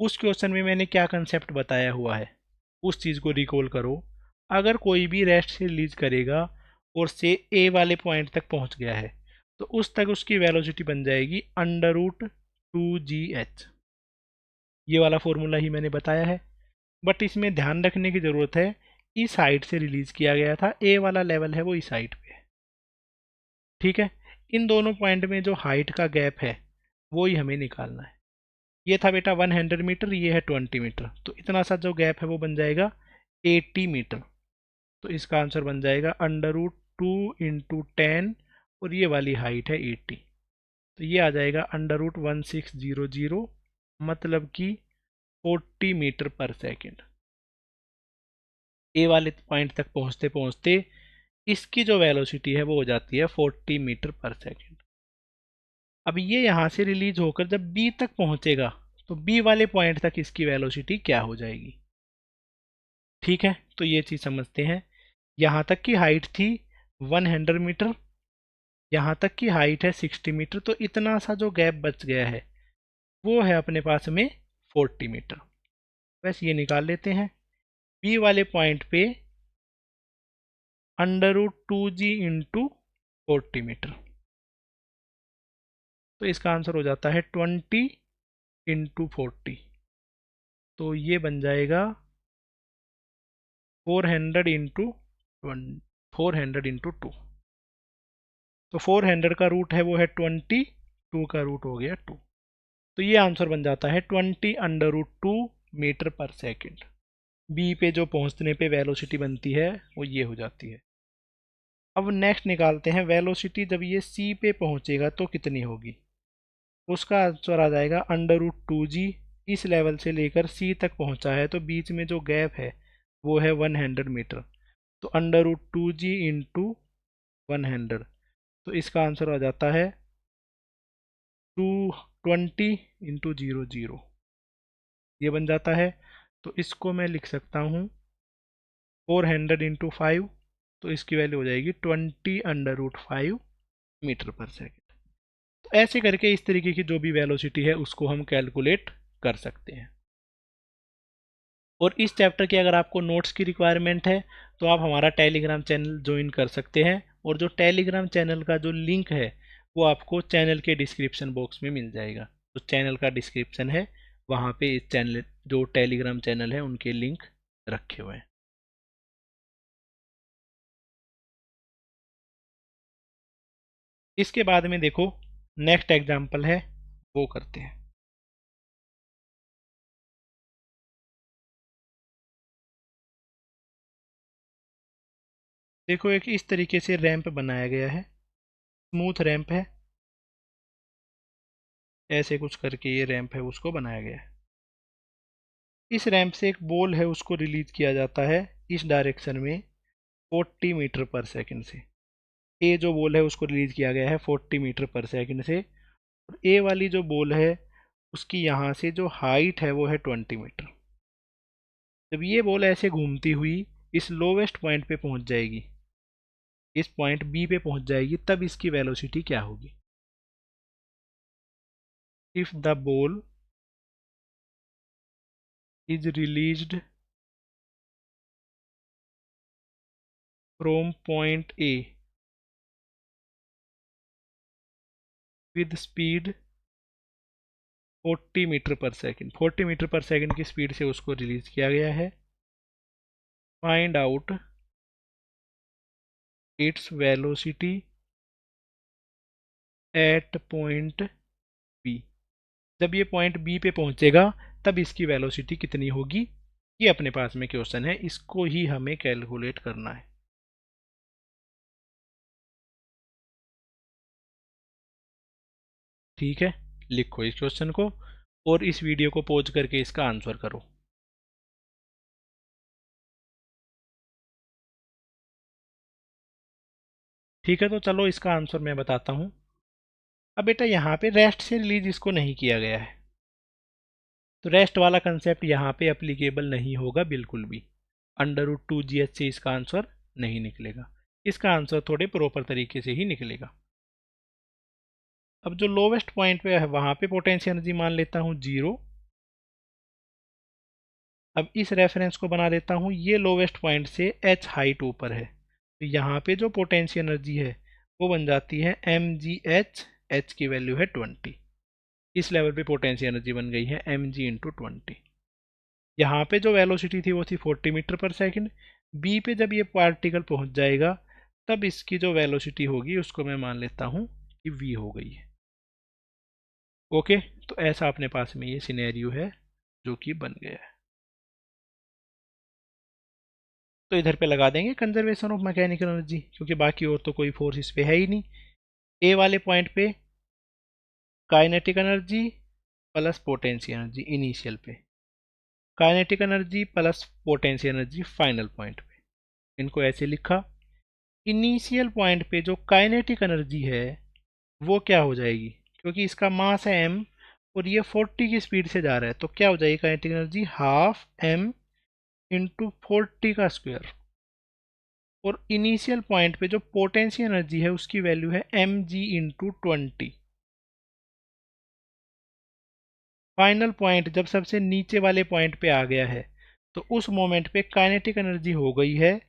उस क्वेश्चन में मैंने क्या कंसेप्ट बताया हुआ है, उस चीज़ को रिकॉल करो। अगर कोई भी रेस्ट से रिलीज करेगा और से ए वाले पॉइंट तक पहुंच गया है, तो उस तक उसकी वेलोसिटी बन जाएगी √2gh। ये वाला फॉर्मूला ही मैंने बताया है, बट इसमें ध्यान रखने की ज़रूरत है, इस हाइट से रिलीज किया गया था, ए वाला लेवल है वो इस हाइट पे है। ठीक है, इन दोनों पॉइंट में जो हाइट का गैप है वो ही हमें निकालना है। ये था बेटा 100 मीटर, ये है 20 मीटर, तो इतना सा जो गैप है वो बन जाएगा 80 मीटर। तो इसका आंसर बन जाएगा √2 × 10, और ये वाली हाइट है 80, तो ये आ जाएगा √1600, मतलब कि 40 मीटर पर सेकेंड। ए वाले पॉइंट तक पहुंचते पहुंचते इसकी जो वेलोसिटी है वो हो जाती है 40 मीटर पर सेकेंड। अब ये यहाँ से रिलीज होकर जब बी तक पहुंचेगा, तो बी वाले पॉइंट तक इसकी वेलोसिटी क्या हो जाएगी। ठीक है, तो ये चीज़ समझते हैं। यहाँ तक की हाइट थी 100 मीटर, यहाँ तक की हाइट है 60 मीटर, तो इतना सा जो गैप बच गया है वो है अपने पास में 40 मीटर। बस ये निकाल लेते हैं, बी वाले पॉइंट पे √2g × 40 मीटर, तो इसका आंसर हो जाता है 20 × 40, तो ये बन जाएगा 400 × 2। तो 400 का रूट है वो है 20, 2 का रूट हो गया 2, तो ये आंसर बन जाता है 20 √2 मीटर पर सेकेंड। बी पे जो पहुंचने पे वेलोसिटी बनती है वो ये हो जाती है। अब नेक्स्ट निकालते हैं, वेलोसिटी जब ये सी पे पहुंचेगा तो कितनी होगी। उसका आंसर आ जाएगा √2g। इस लेवल से लेकर सी तक पहुंचा है, तो बीच में जो गैप है वो है 100 मीटर, तो √2g × 100, तो इसका आंसर आ जाता है 220 × 00, ये बन जाता है। तो इसको मैं लिख सकता हूँ 400 × 5, तो इसकी वैल्यू हो जाएगी 20 √5 मीटर पर सेकेंड। तो ऐसे करके इस तरीके की जो भी वेलोसिटी है उसको हम कैलकुलेट कर सकते हैं। और इस चैप्टर के अगर आपको नोट्स की रिक्वायरमेंट है तो आप हमारा टेलीग्राम चैनल ज्वाइन कर सकते हैं, और जो टेलीग्राम चैनल का जो लिंक है वो आपको चैनल के डिस्क्रिप्शन बॉक्स में मिल जाएगा। तो चैनल का डिस्क्रिप्शन है, वहाँ पे इस चैनल, जो टेलीग्राम चैनल है उनके लिंक रखे हुए हैं। इसके बाद में देखो नेक्स्ट एग्जाम्पल है, वो करते हैं। देखो एक इस तरीके से रैंप बनाया गया है, स्मूथ रैंप है, ऐसे कुछ करके ये रैंप है उसको बनाया गया है। इस रैंप से एक बॉल है उसको रिलीज किया जाता है इस डायरेक्शन में 40 मीटर पर सेकंड से। ए जो बॉल है उसको रिलीज किया गया है 40 मीटर पर सेकंड से, और ए वाली जो बॉल है उसकी यहाँ से जो हाइट है वो है 20 मीटर। जब ये बॉल ऐसे घूमती हुई इस लोवेस्ट पॉइंट पे पहुंच जाएगी, इस पॉइंट बी पे पहुंच जाएगी, तब इसकी वेलोसिटी क्या होगी? If the ball is released from point A with speed 40 metre per second, 40 metre per second की स्पीड से उसको रिलीज किया गया है, find out its velocity at point B. जब ये पॉइंट बी पे पहुंचेगा तब इसकी वेलोसिटी कितनी होगी? ये अपने पास में क्वेश्चन है, इसको ही हमें कैलकुलेट करना है। ठीक है, लिखो इस क्वेश्चन को और इस वीडियो को पॉज करके इसका आंसर करो। ठीक है, तो चलो इसका आंसर मैं बताता हूँ। अब बेटा यहाँ पे रेस्ट से रिलीज इसको नहीं किया गया है, तो रेस्ट वाला कंसेप्ट यहाँ पे एप्लीकेबल नहीं होगा बिल्कुल भी। √2gh से इसका आंसर नहीं निकलेगा, इसका आंसर थोड़े प्रॉपर तरीके से ही निकलेगा। अब जो लोवेस्ट पॉइंट पे है वहाँ पे पोटेंशियल एनर्जी मान लेता हूँ 0। अब इस रेफरेंस को बना लेता हूँ, ये लोवेस्ट पॉइंट से h हाइट ऊपर है, तो यहाँ पे जो पोटेंशियल एनर्जी है वो बन जाती है mgh, h की वैल्यू है 20। इस लेवल पे पोटेंशियल एनर्जी बन गई है mg×20। यहाँ पे जो वेलोसिटी थी वो थी 40 मीटर पर सेकंड। बी पे जब ये पार्टिकल पहुँच जाएगा तब इसकी जो वेलोसिटी होगी उसको मैं मान लेता हूँ कि v हो गई है। ओके, तो ऐसा अपने पास में ये सिनेरियो है जो कि बन गया है। तो इधर पे लगा देंगे कंजर्वेशन ऑफ मैकेनिकल एनर्जी, क्योंकि बाकी और तो कोई फोर्स इस पे है ही नहीं। ए वाले पॉइंट पे kinetic energy plus potential energy initial पे, kinetic energy plus potential energy final point पे, इनको ऐसे लिखा। इनिशियल पॉइंट पे जो काइनेटिक एनर्जी है वो क्या हो जाएगी, क्योंकि इसका मास है m और ये 40 की स्पीड से जा रहा है, तो क्या हो जाएगी काइनेटिक एनर्जी? हाफ m×40 का स्क्वायर। और इनिशियल पॉइंट पे जो पोटेंशियल एनर्जी है उसकी वैल्यू है mg×20। फाइनल पॉइंट जब सबसे नीचे वाले पॉइंट पे आ गया है तो उस मोमेंट पे काइनेटिक एनर्जी हो गई है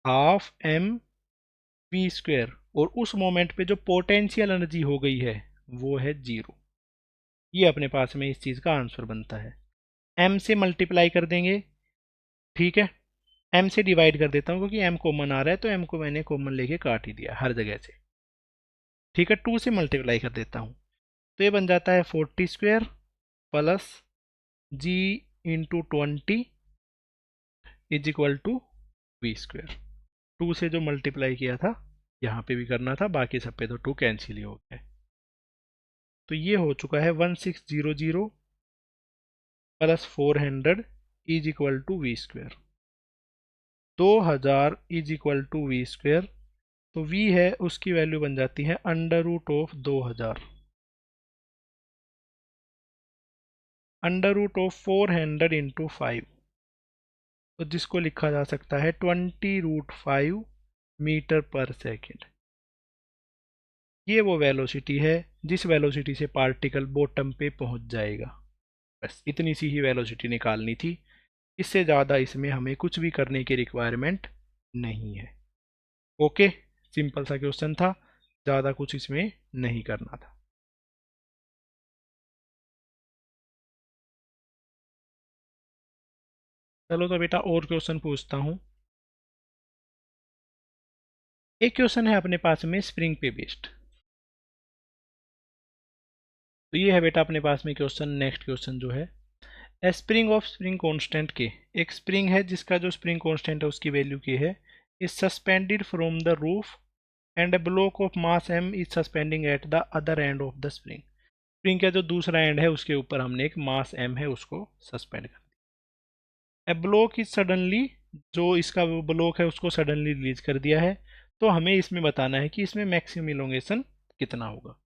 हाफ mv², और उस मोमेंट पे जो पोटेंशियल एनर्जी हो गई है वो है 0। ये अपने पास में इस चीज़ का आंसर बनता है। m से मल्टीप्लाई कर देंगे, ठीक है, m से डिवाइड कर देता हूँ क्योंकि m कॉमन आ रहा है, तो m को मैंने कॉमन लेके काट ही दिया हर जगह से। ठीक है, 2 से मल्टीप्लाई कर देता हूँ, तो ये बन जाता है 40² plus g×20 is equal to v²। 2 से जो मल्टीप्लाई किया था यहाँ पे भी करना था, बाकी सब पे तो 2 कैंसिल ही हो गया। तो ये हो चुका है 1600 plus 400 is equal to v²। 2000 is equal to v², तो v है उसकी वैल्यू बन जाती है √2000, √400×5, तो जिसको लिखा जा सकता है 20√5 मीटर पर सेकेंड। ये वो वेलोसिटी है जिस वेलोसिटी से पार्टिकल बॉटम पे पहुंच जाएगा। बस इतनी सी ही वेलोसिटी निकालनी थी, इससे ज़्यादा इसमें हमें कुछ भी करने की रिक्वायरमेंट नहीं है। ओके, सिंपल सा क्वेश्चन था, ज़्यादा कुछ इसमें नहीं करना था। चलो तो बेटा और क्वेश्चन पूछता हूँ। एक क्वेश्चन है अपने पास में स्प्रिंग पे बेस्ड, तो ये है बेटा अपने पास में क्वेश्चन। नेक्स्ट क्वेश्चन जो है, ए स्प्रिंग ऑफ स्प्रिंग कांस्टेंट के, एक स्प्रिंग है जिसका जो स्प्रिंग कांस्टेंट है उसकी वैल्यू के है, is suspended from the roof and A block of mass m is suspending at the other end of the spring. Spring का जो दूसरा एंड है उसके ऊपर हमने एक मास m है उसको सस्पेंड कर दिया। ए ब्लॉक इज सडनली, जो इसका ब्लॉक है उसको सडनली रिलीज कर दिया है, तो हमें इसमें बताना है कि इसमें मैक्सिमम इलोंगेशन कितना होगा।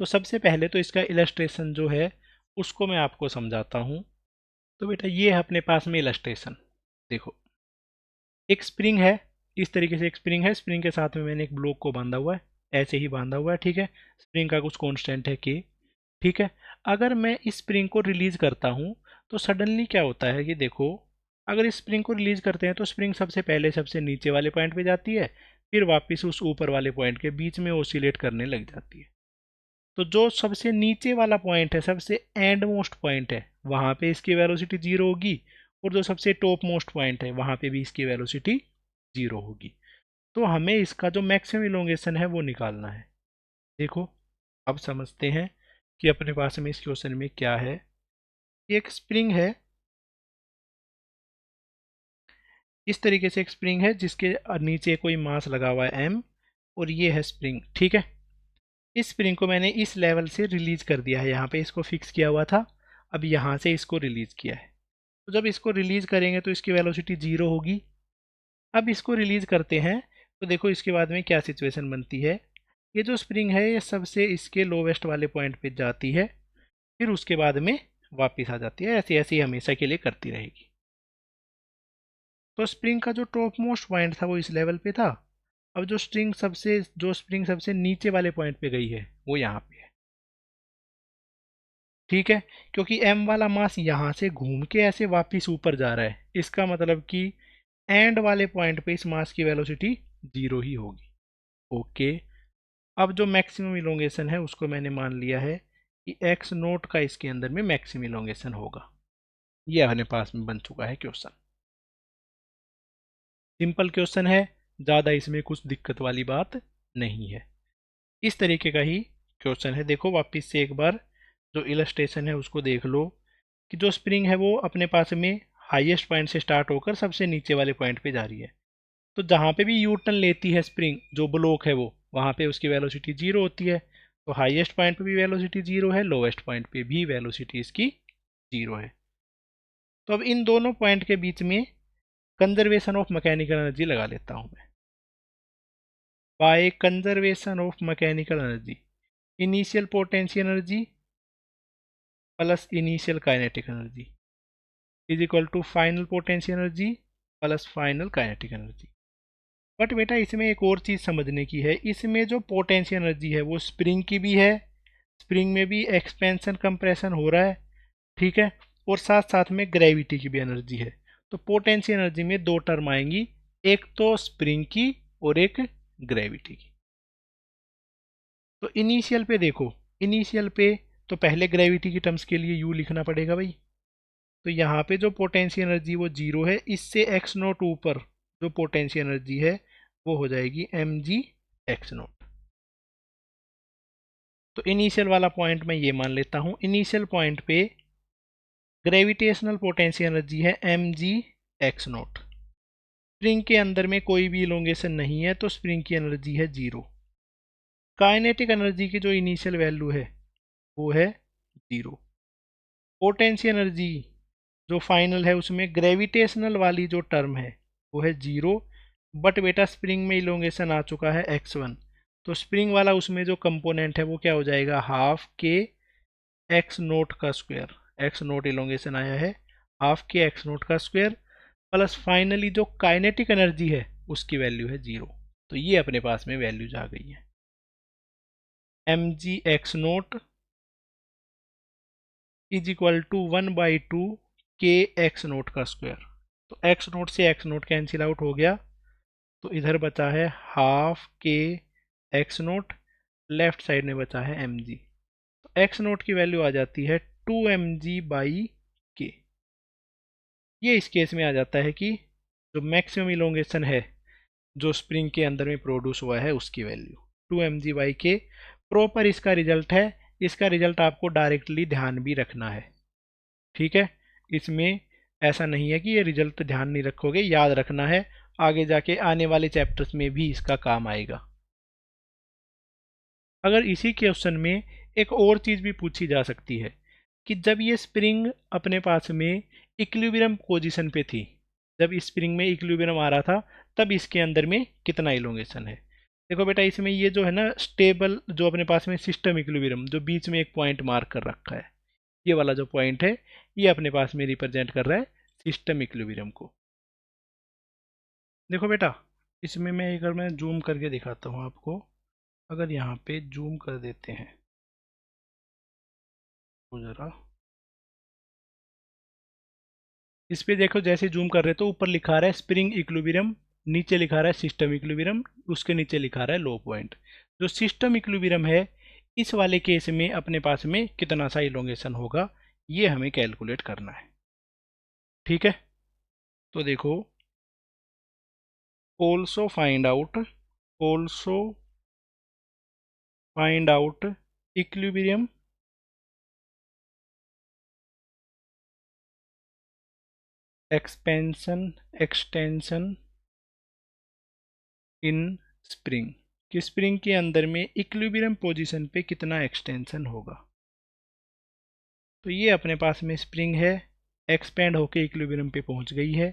तो सबसे पहले तो इसका इलस्ट्रेशन जो है उसको मैं आपको समझाता हूँ। तो बेटा ये है अपने पास में इलस्ट्रेशन। देखो एक स्प्रिंग है, इस तरीके से एक स्प्रिंग है, स्प्रिंग के साथ में मैंने एक ब्लॉक को बांधा हुआ है, ऐसे ही बांधा हुआ है, ठीक है। स्प्रिंग का कुछ कांस्टेंट है के, ठीक है। अगर मैं इस स्प्रिंग को रिलीज करता हूँ तो सडनली क्या होता है कि देखो, अगर इस स्प्रिंग को रिलीज करते हैं तो स्प्रिंग सबसे पहले सबसे नीचे वाले पॉइंट पे जाती है, फिर वापस उस ऊपर वाले पॉइंट के बीच में ओसिलेट करने लग जाती है। तो जो सबसे नीचे वाला पॉइंट है, सबसे एंड मोस्ट पॉइंट है, वहाँ पे इसकी वेलोसिटी जीरो होगी, और जो सबसे टॉप मोस्ट पॉइंट है वहाँ पे भी इसकी वेलोसिटी जीरो होगी। तो हमें इसका जो मैक्सिमम इलोंगेशन है वो निकालना है। देखो अब समझते हैं कि अपने पास में इस क्वेश्चन में क्या है। एक स्प्रिंग है, इस तरीके से एक स्प्रिंग है जिसके नीचे कोई मास लगा हुआ है एम, और ये है स्प्रिंग, ठीक है। इस स्प्रिंग को मैंने इस लेवल से रिलीज कर दिया है, यहाँ पे इसको फिक्स किया हुआ था, अब यहाँ से इसको रिलीज किया है। तो जब इसको रिलीज करेंगे तो इसकी वेलोसिटी जीरो होगी। अब इसको रिलीज करते हैं तो देखो इसके बाद में क्या सिचुएशन बनती है। ये जो स्प्रिंग है ये सबसे इसके लोवेस्ट वाले पॉइंट पे जाती है, फिर उसके बाद में वापस आ जाती है, ऐसे ऐसे ही हमेशा के लिए करती रहेगी। तो स्प्रिंग का जो टॉप मोस्ट पॉइंट था वो इस लेवल पे था, अब जो स्प्रिंग सबसे नीचे वाले पॉइंट पे गई है वो यहाँ पे है, ठीक है। क्योंकि एम वाला मास यहाँ से घूम के ऐसे वापस ऊपर जा रहा है, इसका मतलब कि एंड वाले पॉइंट पे इस मास की वेलोसिटी जीरो ही होगी। ओके, अब जो मैक्सिमम इलोंगेशन है उसको मैंने मान लिया है कि एक्स नोट का इसके अंदर में मैक्सिमम इलोंगेशन होगा। ये अपने पास में बन चुका है क्वेश्चन। सिंपल क्वेश्चन है, ज़्यादा इसमें कुछ दिक्कत वाली बात नहीं है। इस तरीके का ही क्वेश्चन है। देखो वापस से एक बार जो इलस्ट्रेशन है उसको देख लो, कि जो स्प्रिंग है वो अपने पास में हाईएस्ट पॉइंट से स्टार्ट होकर सबसे नीचे वाले पॉइंट पे जा रही है। तो जहाँ पे भी यू टर्न लेती है स्प्रिंग, जो ब्लॉक है वो, वहाँ पे उसकी वेलोसिटी जीरो होती है। तो हाईएस्ट पॉइंट पे भी वेलोसिटी जीरो है, लोवेस्ट पॉइंट पे भी वेलोसिटी इसकी जीरो है। तो अब इन दोनों पॉइंट के बीच में कंजर्वेशन ऑफ मैकेनिकल एनर्जी लगा लेता हूँ मैं। By conservation of mechanical energy, initial potential energy plus initial kinetic energy is equal to final potential energy plus final kinetic energy. But बेटा इसमें एक और चीज़ समझने की है, इसमें जो पोटेंशियल एनर्जी है वो स्प्रिंग की भी है, स्प्रिंग में भी एक्सपेंशन कंप्रेशन हो रहा है, ठीक है, और साथ साथ में ग्रेविटी की भी एनर्जी है। तो पोटेंशियल एनर्जी में दो टर्म आएंगी, एक तो स्प्रिंग की और एक ग्रेविटी की। तो इनिशियल पे देखो, इनिशियल पे तो पहले ग्रेविटी की टर्म्स के लिए यू लिखना पड़ेगा भाई। तो यहाँ पे जो पोटेंशियल एनर्जी वो जीरो है, इससे एक्स नोट ऊपर जो पोटेंशियल एनर्जी है वो हो जाएगी एम जी एक्स नोट। तो इनिशियल वाला पॉइंट मैं ये मान लेता हूँ, इनिशियल पॉइंट पे ग्रेविटेशनल पोटेंशियल एनर्जी है M G X naught. Spring के अंदर में कोई भी इलोंगेशन नहीं है तो स्प्रिंग की एनर्जी है जीरो। काइनेटिक एनर्जी की जो इनिशियल वैल्यू है वो है जीरो। पोटेंशियल एनर्जी जो फाइनल है उसमें ग्रेविटेशनल वाली जो टर्म है वो है जीरो। बट बेटा स्प्रिंग में इलोंगेशन आ चुका है x1, तो स्प्रिंग वाला उसमें जो कंपोनेंट है वो क्या हो जाएगा, हाफ के एक्स नोट का स्क्वायर। एक्स नोट इलोंगेशन आया है, हाफ के एक्स नोट का स्क्वायर प्लस फाइनली जो काइनेटिक एनर्जी है उसकी वैल्यू है जीरो। तो ये अपने पास में वैल्यूज आ गई है, M G X naught is equal to 1/2 K X naught का स्क्वायर। तो एक्स नोट से एक्स नोट कैंसिल आउट हो गया, तो इधर बचा है half K X note, left side में बचा है एम जी। तो एक्स नोट की वैल्यू आ जाती है 2 mg/k। ये इस केस में आ जाता है कि जो मैक्सिमम इलोंगेशन है जो स्प्रिंग के अंदर में प्रोड्यूस हुआ है उसकी वैल्यू 2 mg/k प्रॉपर इसका रिजल्ट है। इसका रिजल्ट आपको डायरेक्टली ध्यान भी रखना है, ठीक है। इसमें ऐसा नहीं है कि ये रिजल्ट ध्यान नहीं रखोगे, याद रखना है, आगे जाके आने वाले चैप्टर्स में भी इसका काम आएगा। अगर इसी क्वेश्चन में एक और चीज़ भी पूछी जा सकती है कि जब ये स्प्रिंग अपने पास में इक्विलिब्रियम पोजीशन पे थी, जब इस स्प्रिंग में इक्विलिब्रियम आ रहा था तब इसके अंदर में कितना इलोंगेशन है। देखो बेटा इसमें ये जो है ना स्टेबल जो अपने पास में सिस्टम इक्विलिब्रियम जो बीच में एक पॉइंट मार्क कर रखा है, ये वाला जो पॉइंट है ये अपने पास में रिप्रेजेंट कर रहा है सिस्टम इक्विलिब्रियम को। देखो बेटा, इसमें मैं जूम करके दिखाता हूँ आपको। अगर यहाँ पे जूम कर देते हैं तो जरा इस पे देखो, जैसे जूम कर रहे तो ऊपर लिखा रहा है स्प्रिंग इक्विलिब्रियम, नीचे लिखा रहा है सिस्टम इक्विलिब्रियम, उसके नीचे लिखा रहा है लो पॉइंट। जो सिस्टम इक्विलिब्रियम है, इस वाले केस में अपने पास में कितना सा इलोंगेशन होगा, ये हमें कैलकुलेट करना है। ठीक है, तो देखो, also find out also find out equilibrium extension इन स्प्रिंग, कि स्प्रिंग के अंदर में इक्विलिब्रियम पोजीशन पे कितना एक्सटेंशन होगा। तो ये अपने पास में स्प्रिंग है, एक्सपेंड होके इक्विलिब्रियम पे पहुंच गई है।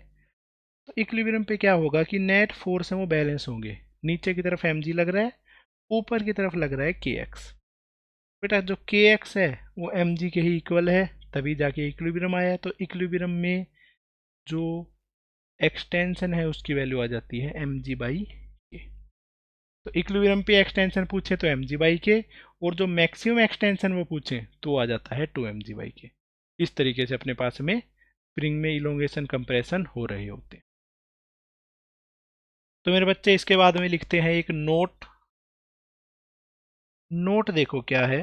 तो इक्विलिब्रियम पे क्या होगा कि नेट फोर्स है वो बैलेंस होंगे। नीचे की तरफ mg लग रहा है, ऊपर की तरफ लग रहा है kx। बेटा जो kx है वो mg के ही इक्वल है, तभी जाके इक्विलिब्रियम आया है। तो इक्विलिब्रियम में जो एक्सटेंशन है उसकी वैल्यू आ जाती है mg बाई के। तो इक्विलिब्रियम पे एक्सटेंशन पूछे तो mg बाई के, और जो मैक्सिमम एक्सटेंशन वो पूछे तो आ जाता है 2mg बाई के। इस तरीके से अपने पास में स्प्रिंग में इलोंगेशन कंप्रेशन हो रहे होते हैं। तो मेरे बच्चे इसके बाद में लिखते हैं एक नोट। नोट देखो क्या है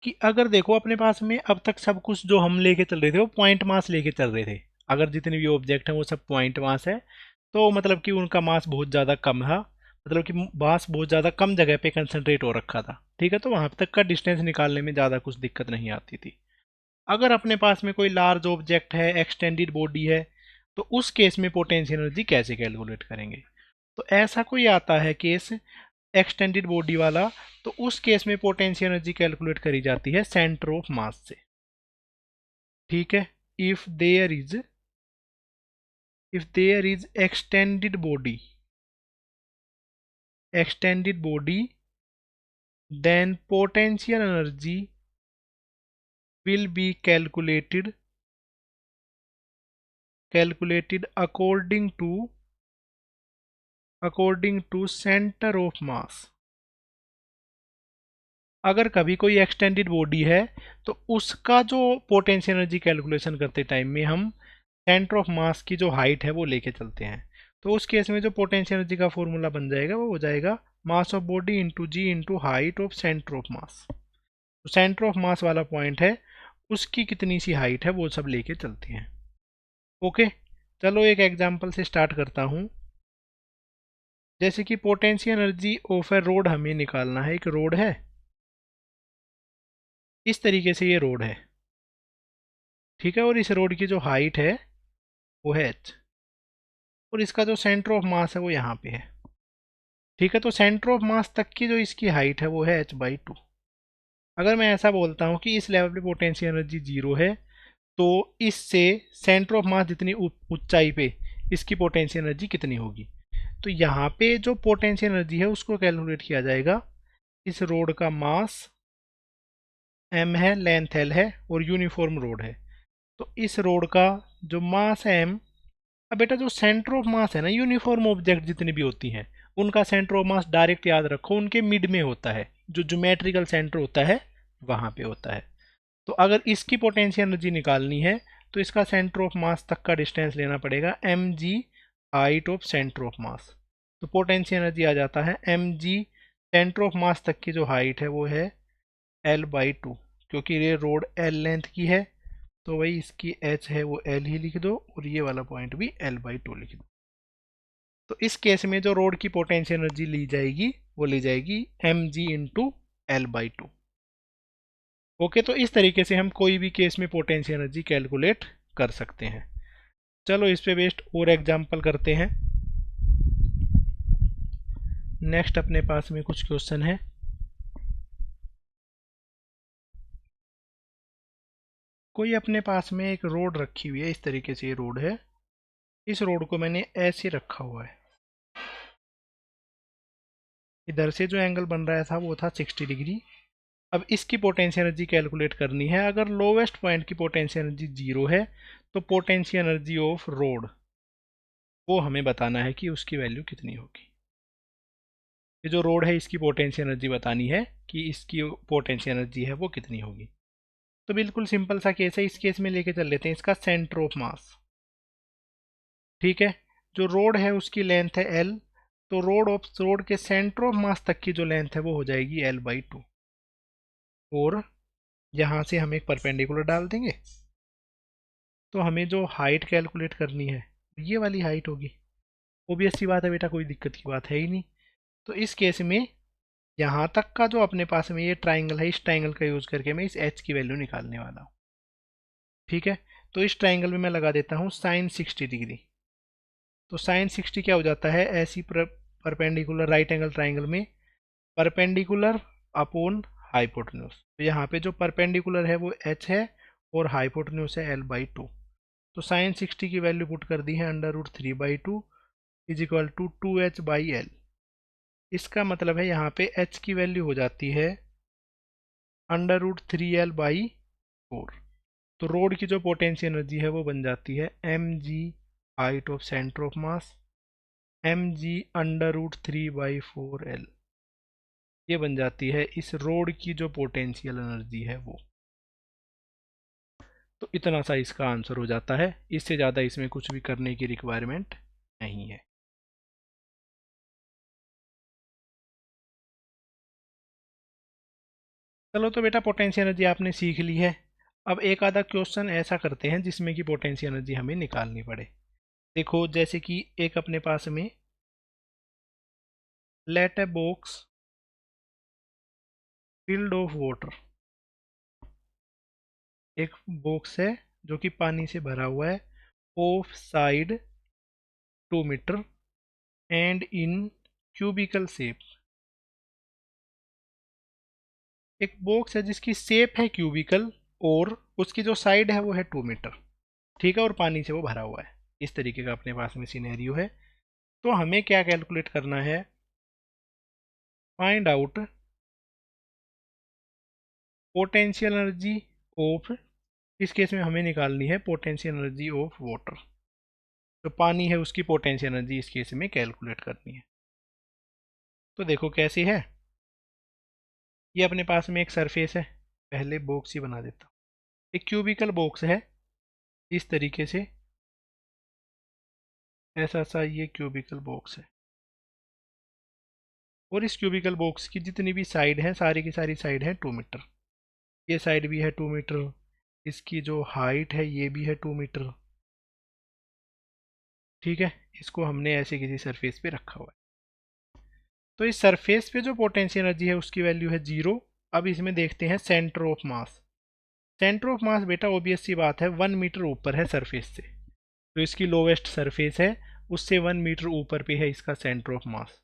कि अगर देखो अपने पास में अब तक सब कुछ जो हम लेके चल रहे थे वो पॉइंट मास लेके चल रहे थे। अगर जितने भी ऑब्जेक्ट हैं वो सब पॉइंट मास है, तो मतलब कि उनका मास बहुत ज़्यादा कम था, मतलब कि मास बहुत ज़्यादा कम जगह पे कंसंट्रेट हो रखा था। ठीक है, तो वहाँ तक का डिस्टेंस निकालने में ज़्यादा कुछ दिक्कत नहीं आती थी। अगर अपने पास में कोई लार्ज ऑब्जेक्ट है, एक्सटेंडेड बॉडी है, तो उस केस में पोटेंशियल एनर्जी कैसे कैलकुलेट करेंगे। तो ऐसा कोई आता है केस एक्सटेंडेड बॉडी वाला, तो उस केस में पोटेंशियल एनर्जी कैलकुलेट करी जाती है सेंटर ऑफ मास से। ठीक है, if there is extended body then potential energy will be calculated according to center of mass। अगर कभी कोई एक्सटेंडेड बॉडी है तो उसका जो पोटेंशियल एनर्जी कैलकुलेशन करते टाइम में हम सेंटर ऑफ मास की जो हाइट है वो लेके चलते हैं। तो उस केस में जो पोटेंशियल एनर्जी का फॉर्मूला बन जाएगा वो हो जाएगा mass of body into G into height of centre of mass. तो सेंटर ऑफ मास वाला पॉइंट है, उसकी कितनी सी हाइट है वो सब लेके चलते हैं। ओके, चलो एक एग्जाम्पल से स्टार्ट करता हूँ। जैसे कि potential energy of A road हमें निकालना है। एक रोड है, इस तरीके से ये रोड है। ठीक है, और इस रोड की जो हाइट है वो है h, और इसका जो सेंटर ऑफ मास है वो यहाँ पे है। ठीक है, तो सेंटर ऑफ मास तक की जो इसकी हाइट है वो है h/2। अगर मैं ऐसा बोलता हूँ कि इस लेवल पे पोटेंशियल एनर्जी 0 है, तो इससे सेंटर ऑफ मास जितनी ऊंचाई पे इसकी पोटेंशियल एनर्जी कितनी होगी। तो यहाँ पे जो पोटेंशियल एनर्जी है उसको कैलकुलेट किया जाएगा। इस रोड का मास m है, लेंथ l है, और यूनिफॉर्म रोड है। तो इस रोड का जो मास है m, अब बेटा जो सेंटर ऑफ मास है ना, यूनिफॉर्म ऑब्जेक्ट जितनी भी होती हैं उनका सेंटर ऑफ मास डायरेक्ट याद रखो उनके मिड में होता है, जो ज्योमेट्रिकल सेंटर होता है वहां पे होता है। तो अगर इसकी पोटेंशियल एनर्जी निकालनी है तो इसका सेंटर ऑफ मास तक का डिस्टेंस लेना पड़ेगा mg height of centre of mass. तो पोटेंशियल एनर्जी आ जाता है mg, सेंटर ऑफ मास तक की जो हाइट है वो है l/2, क्योंकि ये रोड l लेंथ की है तो वही इसकी h है वो l ही लिख दो, और ये वाला पॉइंट भी l/2 लिख दो। तो इस केस में जो रोड की पोटेंशियल एनर्जी ली जाएगी वो ली जाएगी mg इंटू l/2। ओके, तो इस तरीके से हम कोई भी केस में पोटेंशियल एनर्जी कैलकुलेट कर सकते हैं। चलो इस पे बेस्ड और एग्जांपल करते हैं। नेक्स्ट अपने पास में कुछ क्वेश्चन है। कोई अपने पास में एक रोड रखी हुई है, इस तरीके से ये रोड है। इस रोड को मैंने ऐसे रखा हुआ है। इधर से जो एंगल बन रहा था वो था 60 डिग्री। अब इसकी पोटेंशियल एनर्जी कैलकुलेट करनी है। अगर लोवेस्ट पॉइंट की पोटेंशियल एनर्जी 0 है तो पोटेंशियल एनर्जी ऑफ रोड वो हमें बताना है कि उसकी वैल्यू कितनी होगी। ये जो रोड है इसकी पोटेंशियल एनर्जी बतानी है कि इसकी पोटेंशियल एनर्जी है वो कितनी होगी। तो बिल्कुल सिंपल सा केस है, इस केस में लेके चल लेते हैं इसका सेंटर ऑफ मास। ठीक है, जो रोड है उसकी लेंथ है एल, तो रोड के सेंटर ऑफ मास तक की जो लेंथ है वो हो जाएगी L/2। और यहाँ से हम एक परपेंडिकुलर डाल देंगे, तो हमें जो हाइट कैलकुलेट करनी है ये वाली हाइट होगी। ओबियस सी बात है बेटा, कोई दिक्कत की बात है ही नहीं। तो इस केस में यहाँ तक का जो अपने पास में ये ट्राइंगल है, इस ट्राइंगल का यूज़ करके मैं इस एच की वैल्यू निकालने वाला हूँ। ठीक है, तो इस ट्राइंगल में मैं लगा देता हूँ साइन 60 डिग्री। तो साइन 60 क्या हो जाता है, ऐसी परपेंडिकुलर राइट एंगल ट्राइंगल में परपेंडिकुलर अपॉन हाइपोटेन्यूज। तो यहाँ पे जो परपेंडिकुलर है वो h है और हाइपोटेन्यूज है L/2। तो साइन 60 की वैल्यू पुट कर दी है √3/2 इज इक्वल टू 2h/L। इसका मतलब है यहाँ पे h की वैल्यू हो जाती है √3L/4। तो रोड की जो पोटेंशियल एनर्जी है वो बन जाती है mg height of centre of mass mg √3/4L। ये बन जाती है इस रोड की जो पोटेंशियल एनर्जी है वो। तो इतना सा इसका आंसर हो जाता है, इससे ज़्यादा इसमें कुछ भी करने की रिक्वायरमेंट नहीं है। चलो तो बेटा पोटेंशियल एनर्जी आपने सीख ली है। अब एक आधा क्वेश्चन ऐसा करते हैं जिसमें कि पोटेंशियल एनर्जी हमें निकालनी पड़े। देखो जैसे कि एक अपने पास में let a box filled of water, एक बॉक्स है जो कि पानी से भरा हुआ है, of side 2 metre and in cubical shape. एक बॉक्स है जिसकी शेप है क्यूबिकल और उसकी जो साइड है वो है 2 मीटर। ठीक है, और पानी से वो भरा हुआ है। इस तरीके का अपने पास में सिनेरियो है। तो हमें क्या कैलकुलेट करना है, find out potential energy of, इस केस में हमें निकालनी है पोटेंशियल एनर्जी ऑफ वाटर। तो पानी है उसकी पोटेंशियल एनर्जी इस केस में कैलकुलेट करनी है। तो देखो कैसी है, ये अपने पास में एक सरफेस है, पहले बॉक्स ही बना देता हूँ। एक क्यूबिकल बॉक्स है इस तरीके से, ऐसा सा ये क्यूबिकल बॉक्स है। और इस क्यूबिकल बॉक्स की जितनी भी साइड है सारी की सारी साइड है 2 मीटर। ये साइड भी है 2 मीटर, इसकी जो हाइट है ये भी है 2 मीटर। ठीक है, इसको हमने ऐसे किसी सरफेस पे रखा हुआ है। तो इस सरफेस पे जो पोटेंशियल एनर्जी है उसकी वैल्यू है 0। अब इसमें देखते हैं centre of mass. Centre of मास बेटा ओबियस सी बात है 1 मीटर ऊपर है सरफेस से, तो इसकी लोवेस्ट सरफेस है उससे 1 मीटर ऊपर पे है इसका सेंटर ऑफ मास।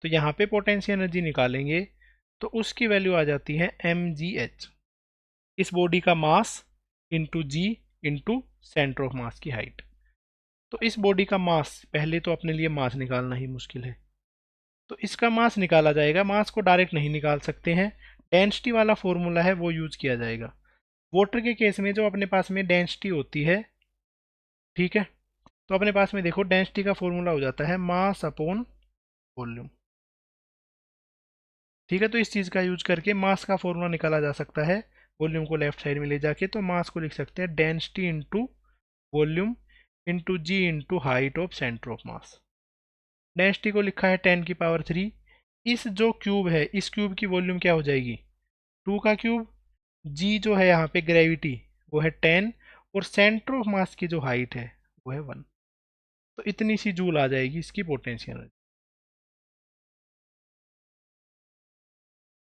तो यहाँ पे पोटेंशियल एनर्जी निकालेंगे तो उसकी वैल्यू आ जाती है mgh, इस बॉडी का mass into G into centre of mass की हाइट। तो इस बॉडी का मास, पहले तो अपने लिए मास निकालना ही मुश्किल है, तो इसका मास निकाला जाएगा। मास को डायरेक्ट नहीं निकाल सकते हैं, डेंसिटी वाला फॉर्मूला है वो यूज किया जाएगा। वाटर के केस में जो अपने पास में डेंसिटी होती है, ठीक है, तो अपने पास में देखो डेंसिटी का फॉर्मूला हो जाता है मास अपॉन वॉल्यूम। ठीक है, तो इस चीज़ का यूज करके मास का फॉर्मूला निकाला जा सकता है। वॉल्यूम को लेफ्ट साइड में ले जाके तो मास को लिख सकते हैं density into volume into G into height of centre of mass. Density को लिखा है 10⁻3। इस जो क्यूब है इस क्यूब की वॉल्यूम क्या हो जाएगी, 2 का क्यूब। जी जो है यहाँ पे ग्रेविटी वो है 10, और सेंटर ऑफ मास की जो हाइट है वो है 1। तो इतनी सी जूल आ जाएगी इसकी पोटेंशियल एनर्जी।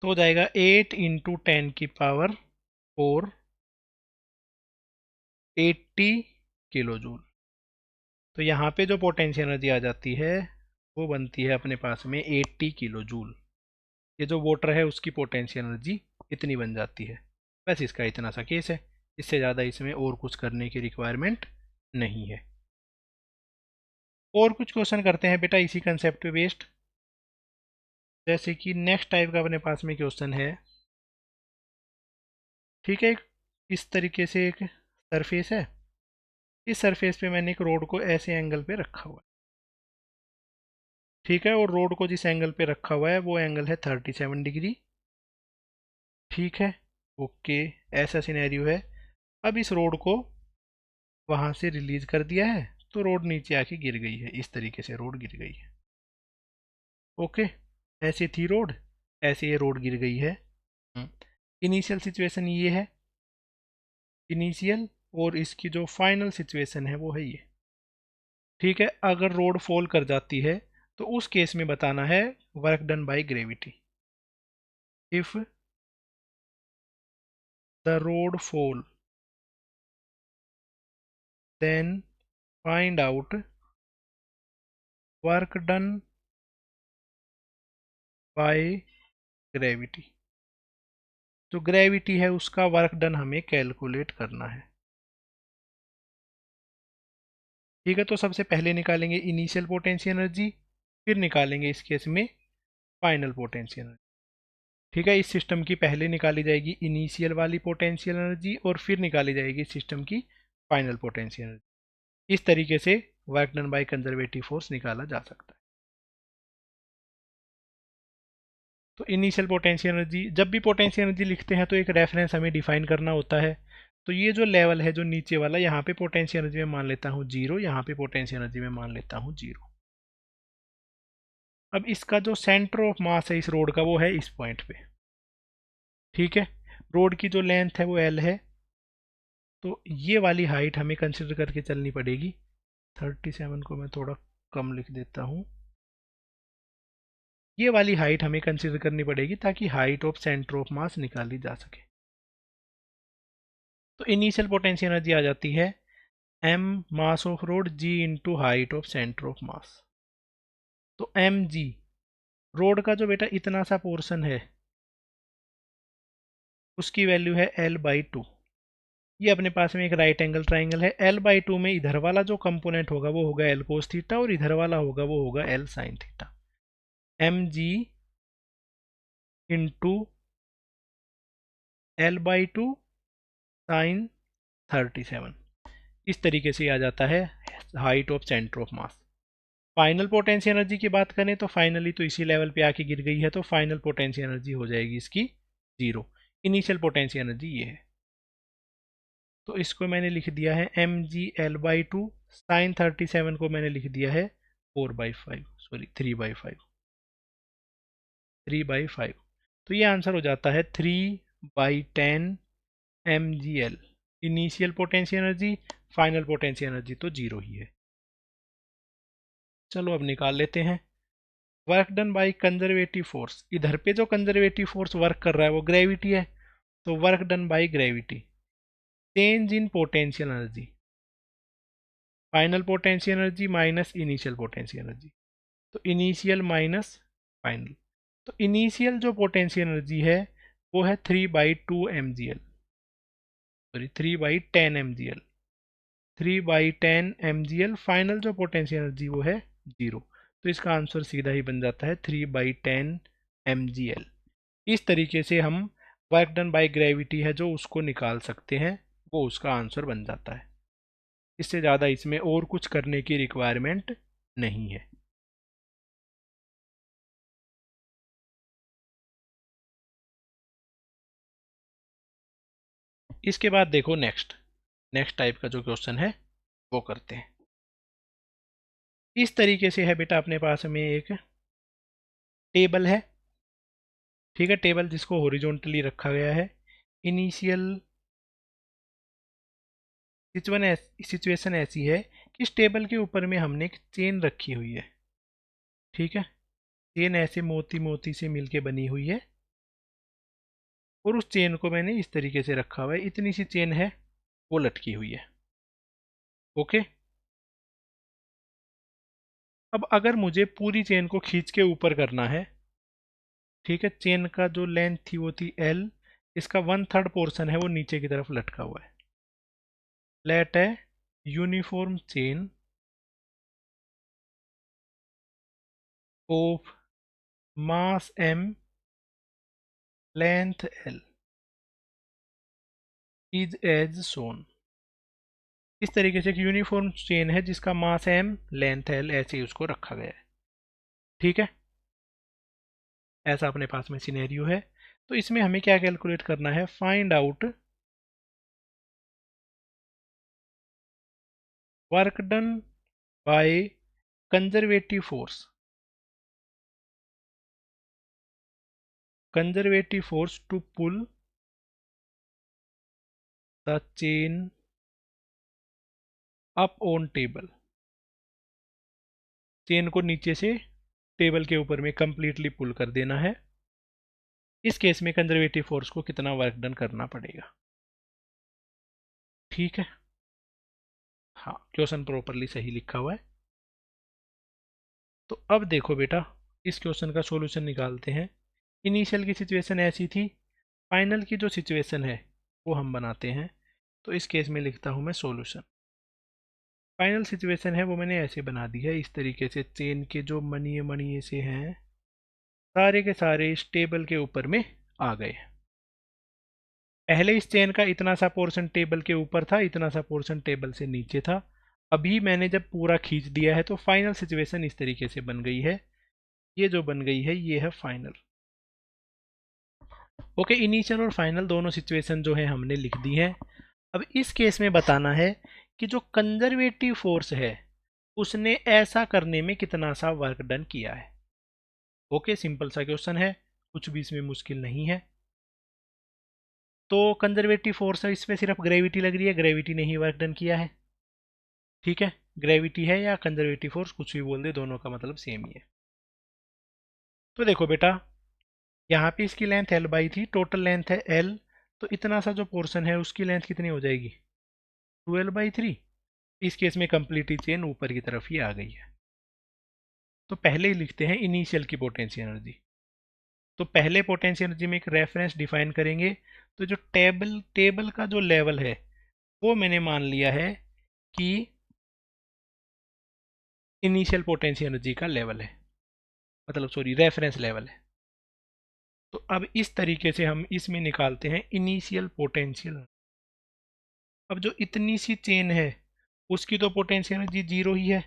तो हो जाएगा 8 × 10⁻⁴ 80 किलो जूल। तो यहाँ पे जो पोटेंशियल एनर्जी आ जाती है वो बनती है अपने पास में 80 किलो जूल। ये जो वाटर है उसकी पोटेंशियल एनर्जी इतनी बन जाती है। बस इसका इतना सा केस है, इससे ज़्यादा इसमें और कुछ करने की रिक्वायरमेंट नहीं है। और कुछ क्वेश्चन करते हैं बेटा इसी कंसेप्ट पे बेस्ड। जैसे कि नेक्स्ट टाइप का अपने पास में क्वेश्चन है। ठीक है, इस तरीके से एक सरफेस है, इस सरफेस पे मैंने एक रोड को ऐसे एंगल पे रखा हुआ है। ठीक है, और रोड को जिस एंगल पे रखा हुआ है वो एंगल है 37 डिग्री। ठीक है, ओके, ऐसा सिनेरियो है। अब इस रोड को वहां से रिलीज कर दिया है तो रोड नीचे आके गिर गई है, इस तरीके से रोड गिर गई है। ओके, ऐसे थी रोड, ऐसे ये रोड गिर गई है। इनिशियल सिचुएशन ये है, इनिशियल, और इसकी जो फाइनल सिचुएशन है वो है ये। ठीक है, अगर रोड फॉल कर जाती है तो उस केस में बताना है work done by gravity. If the rod fall then find out work done by gravity. जो ग्रेविटी है उसका वर्क डन हमें कैलकुलेट करना है। ठीक है, तो सबसे पहले निकालेंगे इनिशियल पोटेंशियल एनर्जी, फिर निकालेंगे इस केस में फाइनल पोटेंशियल एनर्जी। ठीक है, इस सिस्टम की पहले निकाली जाएगी इनिशियल वाली पोटेंशियल एनर्जी और फिर निकाली जाएगी सिस्टम की फाइनल पोटेंशियल एनर्जी। इस तरीके से work done by conservative force निकाला जा सकता है। तो इनिशियल पोटेंशियल एनर्जी, जब भी पोटेंशियल एनर्जी लिखते हैं तो एक रेफरेंस हमें डिफाइन करना होता है। तो ये जो लेवल है जो नीचे वाला, यहाँ पे पोटेंशियल एनर्जी में मान लेता हूँ 0, यहाँ पे पोटेंशियल एनर्जी में मान लेता हूँ 0। अब इसका जो सेंटर ऑफ मास है इस रोड का वो है इस पॉइंट पे। ठीक है, रोड की जो लेंथ है वो L है, तो ये वाली हाइट हमें कंसिडर करके चलनी पड़ेगी। 37 को मैं थोड़ा कम लिख देता हूँ। ये वाली हाइट हमें कंसिडर करनी पड़ेगी ताकि हाइट ऑफ सेंटर ऑफ मास निकाली जा सके। तो इनिशियल पोटेंशियल एनर्जी आ जाती है m mass of road g into height of centre of mass. तो mg, रोड का जो बेटा इतना सा पोर्शन है उसकी वैल्यू है L/2। ये अपने पास में एक राइट एंगल ट्राइंगल है। L/2 में इधर वाला जो कंपोनेंट होगा वो होगा L cos थीटा और इधर वाला होगा वो होगा L sin theta. mg into L/2 sine 37, इस तरीके से आ जाता है height of centre of mass. Final potential energy की बात करें तो फाइनली तो इसी लेवल पे आके गिर गई है, तो फाइनल पोटेंशियल एनर्जी हो जाएगी इसकी 0। इनिशियल पोटेंशियल एनर्जी ये है, तो इसको मैंने लिख दिया है mg/L/2, साइन 37 को मैंने लिख दिया है 4/5, सॉरी 3/5, 3/5। तो ये आंसर हो जाता है 3/10 mgl। Initial potential energy, final potential energy तो 0 ही है। चलो अब निकाल लेते हैं work done by conservative force. इधर पे जो कंजर्वेटिव फोर्स वर्क कर रहा है वो ग्रेविटी है, तो work done by gravity, change in potential energy, final potential energy minus initial potential energy, तो इनिशियल माइनस फाइनल। तो इनिशियल जो पोटेंशियल एनर्जी है वो है 3/2 mgl, sorry 3/10 mgl, 3/10 mgl। Final जो पोटेंशियल एनर्जी वो है 0, तो इसका आंसर सीधा ही बन जाता है 3/10 mgl। इस तरीके से हम वर्क डन बाय ग्रेविटी है जो उसको निकाल सकते हैं, वो उसका आंसर बन जाता है। इससे ज़्यादा इसमें और कुछ करने की रिक्वायरमेंट नहीं है। इसके बाद देखो नेक्स्ट नेक्स्ट टाइप का जो क्वेश्चन है वो करते हैं। इस तरीके से है बेटा, अपने पास में एक टेबल है। ठीक है, टेबल जिसको हॉरिजॉन्टली रखा गया है। इनिशियल सिचुएशन ऐसी है कि इस टेबल के ऊपर में हमने एक चेन रखी हुई है। ठीक है, चेन ऐसे मोती मोती से मिलके बनी हुई है और उस चेन को मैंने इस तरीके से रखा हुआ है। इतनी सी चेन है वो लटकी हुई है। ओके, अब अगर मुझे पूरी चेन को खींच के यूपर करना है, ठीक है, चेन का जो लेंथ थी वो थी L, इसका 1/3 पोर्शन है वो नीचे की तरफ लटका हुआ है। लेट है uniform chain of mass m, length L is as shown. इस तरीके से एक यूनिफॉर्म चेन है जिसका मास m, लेंथ L, ऐसे ही उसको रखा गया है। ठीक है, ऐसा अपने पास में सिनेरियो है। तो इसमें हमें क्या कैलकुलेट करना है, find out work done by conservative force, conservative force to pull the chain up on table, chain को नीचे से टेबल के ऊपर में कंप्लीटली पुल कर देना है। इस केस में कंजर्वेटिव फोर्स को कितना वर्क डन करना पड़ेगा। ठीक है, हाँ क्वेश्चन प्रॉपरली सही लिखा हुआ है। तो अब देखो बेटा, इस क्वेश्चन का सॉल्यूशन निकालते हैं। इनिशियल की सिचुएशन ऐसी थी, फाइनल की जो सिचुएशन है वो हम बनाते हैं। तो इस केस में लिखता हूँ मैं सॉल्यूशन। फाइनल सिचुएशन है वो मैंने ऐसे बना दी है, इस तरीके से चेन के जो मणिये मणिये से हैं सारे के सारे इस टेबल के ऊपर में आ गए। पहले इस चेन का इतना सा पोर्शन टेबल के ऊपर था, इतना सा पोर्शन टेबल से नीचे था। अभी मैंने जब पूरा खींच दिया है तो फाइनल सिचुएशन इस तरीके से बन गई है। ये जो बन गई है ये है फाइनल। ओके, इनिशियल और फाइनल दोनों सिचुएशन जो है हमने लिख दी है। अब इस केस में बताना है कि जो कंजर्वेटिव फोर्स है उसने ऐसा करने में कितना सा वर्क डन किया है। ओके, सिंपल सा क्वेश्चन है, कुछ भी इसमें मुश्किल नहीं है। तो कंजर्वेटिव फोर्स है, इसमें सिर्फ ग्रेविटी लग रही है, ग्रेविटी ने ही वर्क डन किया है। ठीक है, ग्रेविटी है या कंजर्वेटिव फोर्स कुछ भी बोल दे, दोनों का मतलब सेम ही है। तो देखो बेटा, यहाँ पे इसकी लेंथ एल बाई थी, टोटल लेंथ है एल, तो इतना सा जो पोर्शन है उसकी लेंथ कितनी हो जाएगी, 12/3। इस केस में कंप्लीटली चेन ऊपर की तरफ ही आ गई है। तो पहले ही लिखते हैं इनिशियल की पोटेंशियल एनर्जी। तो पहले पोटेंशियल एनर्जी में एक रेफरेंस डिफाइन करेंगे। तो जो टेबल टेबल का जो लेवल है वो मैंने मान लिया है कि इनिशियल पोटेंशियल एनर्जी का लेवल है, मतलब सॉरी रेफरेंस लेवल है। तो अब इस तरीके से हम इसमें निकालते हैं इनिशियल पोटेंशियल। अब जो इतनी सी चेन है उसकी तो पोटेंशियल एनर्जी जीरो ही है।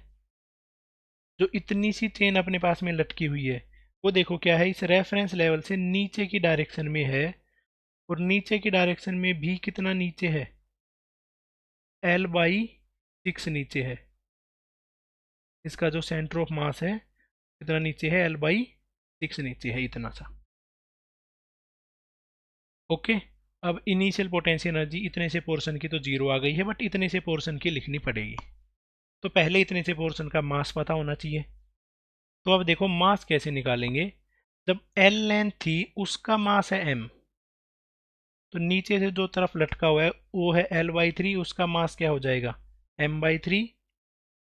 जो इतनी सी चेन अपने पास में लटकी हुई है वो देखो क्या है, इस रेफरेंस लेवल से नीचे की डायरेक्शन में है, और नीचे की डायरेक्शन में भी कितना नीचे है, L/6 नीचे है। इसका जो सेंटर ऑफ मास है कितना नीचे है, L/6 नीचे है, इतना सा। ओके, अब इनिशियल पोटेंशियल एनर्जी इतने से पोर्शन की तो जीरो आ गई है, बट इतने से पोर्शन की लिखनी पड़ेगी। तो पहले इतने से पोर्शन का मास पता होना चाहिए। तो अब देखो मास कैसे निकालेंगे, जब L लेंथ थी उसका मास है m, तो नीचे से जो तरफ लटका हुआ है वो है L/3, उसका मास क्या हो जाएगा, m/3।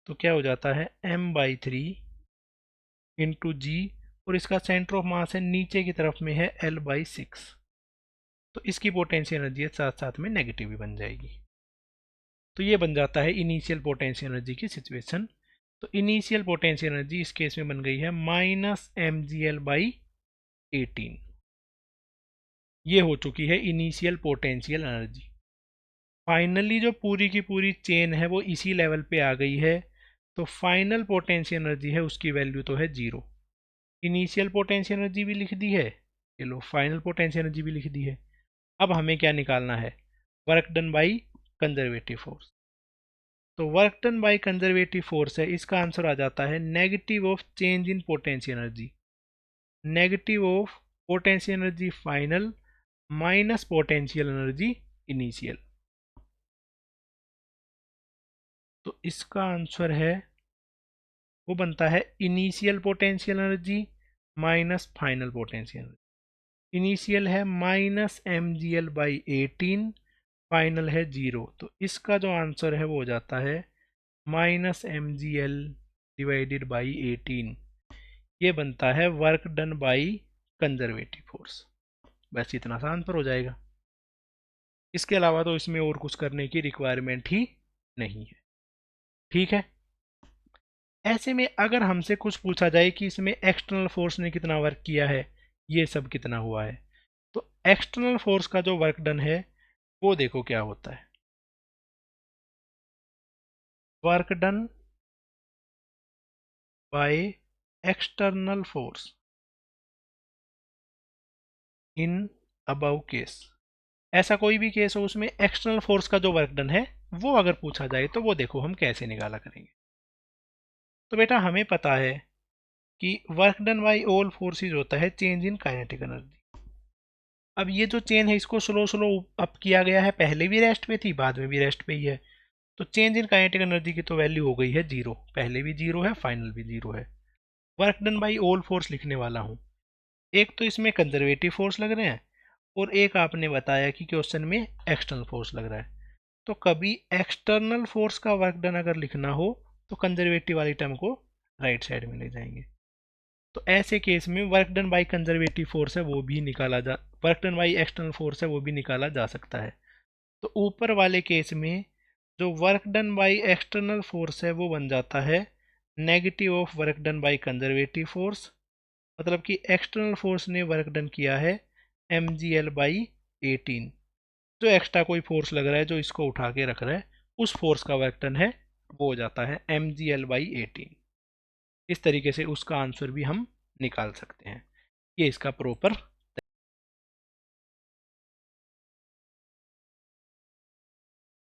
तो क्या हो जाता है m/3 इंटू जी, और इसका सेंटर ऑफ मास है नीचे की तरफ में है L/6। तो इसकी पोटेंशियल एनर्जी साथ साथ में नेगेटिव भी बन जाएगी। तो ये बन जाता है इनिशियल पोटेंशियल एनर्जी की सिचुएशन। तो इनिशियल पोटेंशियल एनर्जी इस केस में बन गई है -mgl/18। ये हो चुकी है इनिशियल पोटेंशियल एनर्जी। फाइनली जो पूरी की पूरी चेन है वो इसी लेवल पे आ गई है, तो फाइनल पोटेंशियल एनर्जी है उसकी वैल्यू तो है जीरो। इनिशियल पोटेंशियल एनर्जी भी लिख दी है, चलो फाइनल पोटेंशियल एनर्जी भी लिख दी है। अब हमें क्या निकालना है, work done by conservative force. तो work done by conservative force है, इसका आंसर आ जाता है negative of change in potential energy, negative of potential energy final minus potential energy initial. तो इसका आंसर है वो बनता है initial potential energy minus final potential energy. Initial है -mgl/18, फाइनल है जीरो, तो इसका जो आंसर है वो हो जाता है -mgl/18। ये बनता है work done by conservative force. बस इतना सा आंसर हो जाएगा। इसके अलावा तो इसमें और कुछ करने की रिक्वायरमेंट ही नहीं है। ठीक है, ऐसे में अगर हमसे कुछ पूछा जाए कि इसमें एक्सटर्नल फोर्स ने कितना वर्क किया है, ये सब कितना हुआ है, तो एक्सटर्नल फोर्स का जो वर्क डन है वो देखो क्या होता है, work done by external force in above case, ऐसा कोई भी केस हो उसमें एक्सटर्नल फोर्स का जो वर्क डन है वो अगर पूछा जाए तो वो देखो हम कैसे निकाला करेंगे। तो बेटा हमें पता है कि work done by all forces होता है चेंज इन काइनेटिक एनर्जी। अब ये जो चेन है इसको स्लो स्लो अप किया गया है, पहले भी रेस्ट पे थी बाद में भी रेस्ट पे ही है, तो चेंज इन काइनेटिक एनर्जी की तो वैल्यू हो गई है जीरो, पहले भी जीरो है फाइनल भी जीरो है। Work done by all force लिखने वाला हूँ, एक तो इसमें कंजर्वेटिव फोर्स लग रहे हैं और एक आपने बताया कि क्वेश्चन में एक्सटर्नल फोर्स लग रहा है। तो कभी एक्सटर्नल फोर्स का वर्क डन अगर लिखना हो तो कंजर्वेटिव वाली टर्म को राइट साइड में ले जाएंगे। तो ऐसे केस में work done by conservative force है वो भी निकाला जा, work done by external force है वो भी निकाला जा सकता है। तो ऊपर वाले केस में जो work done by external force है वो बन जाता है negative of work done by conservative force, मतलब कि एक्सटर्नल फोर्स ने वर्क डन किया है mgl/18, जो एक्स्ट्रा कोई फोर्स लग रहा है जो इसको उठा के रख रहा है उस फोर्स का वर्क डन है वो हो जाता है mgl/18। इस तरीके से उसका आंसर भी हम निकाल सकते हैं। ये इसका प्रॉपर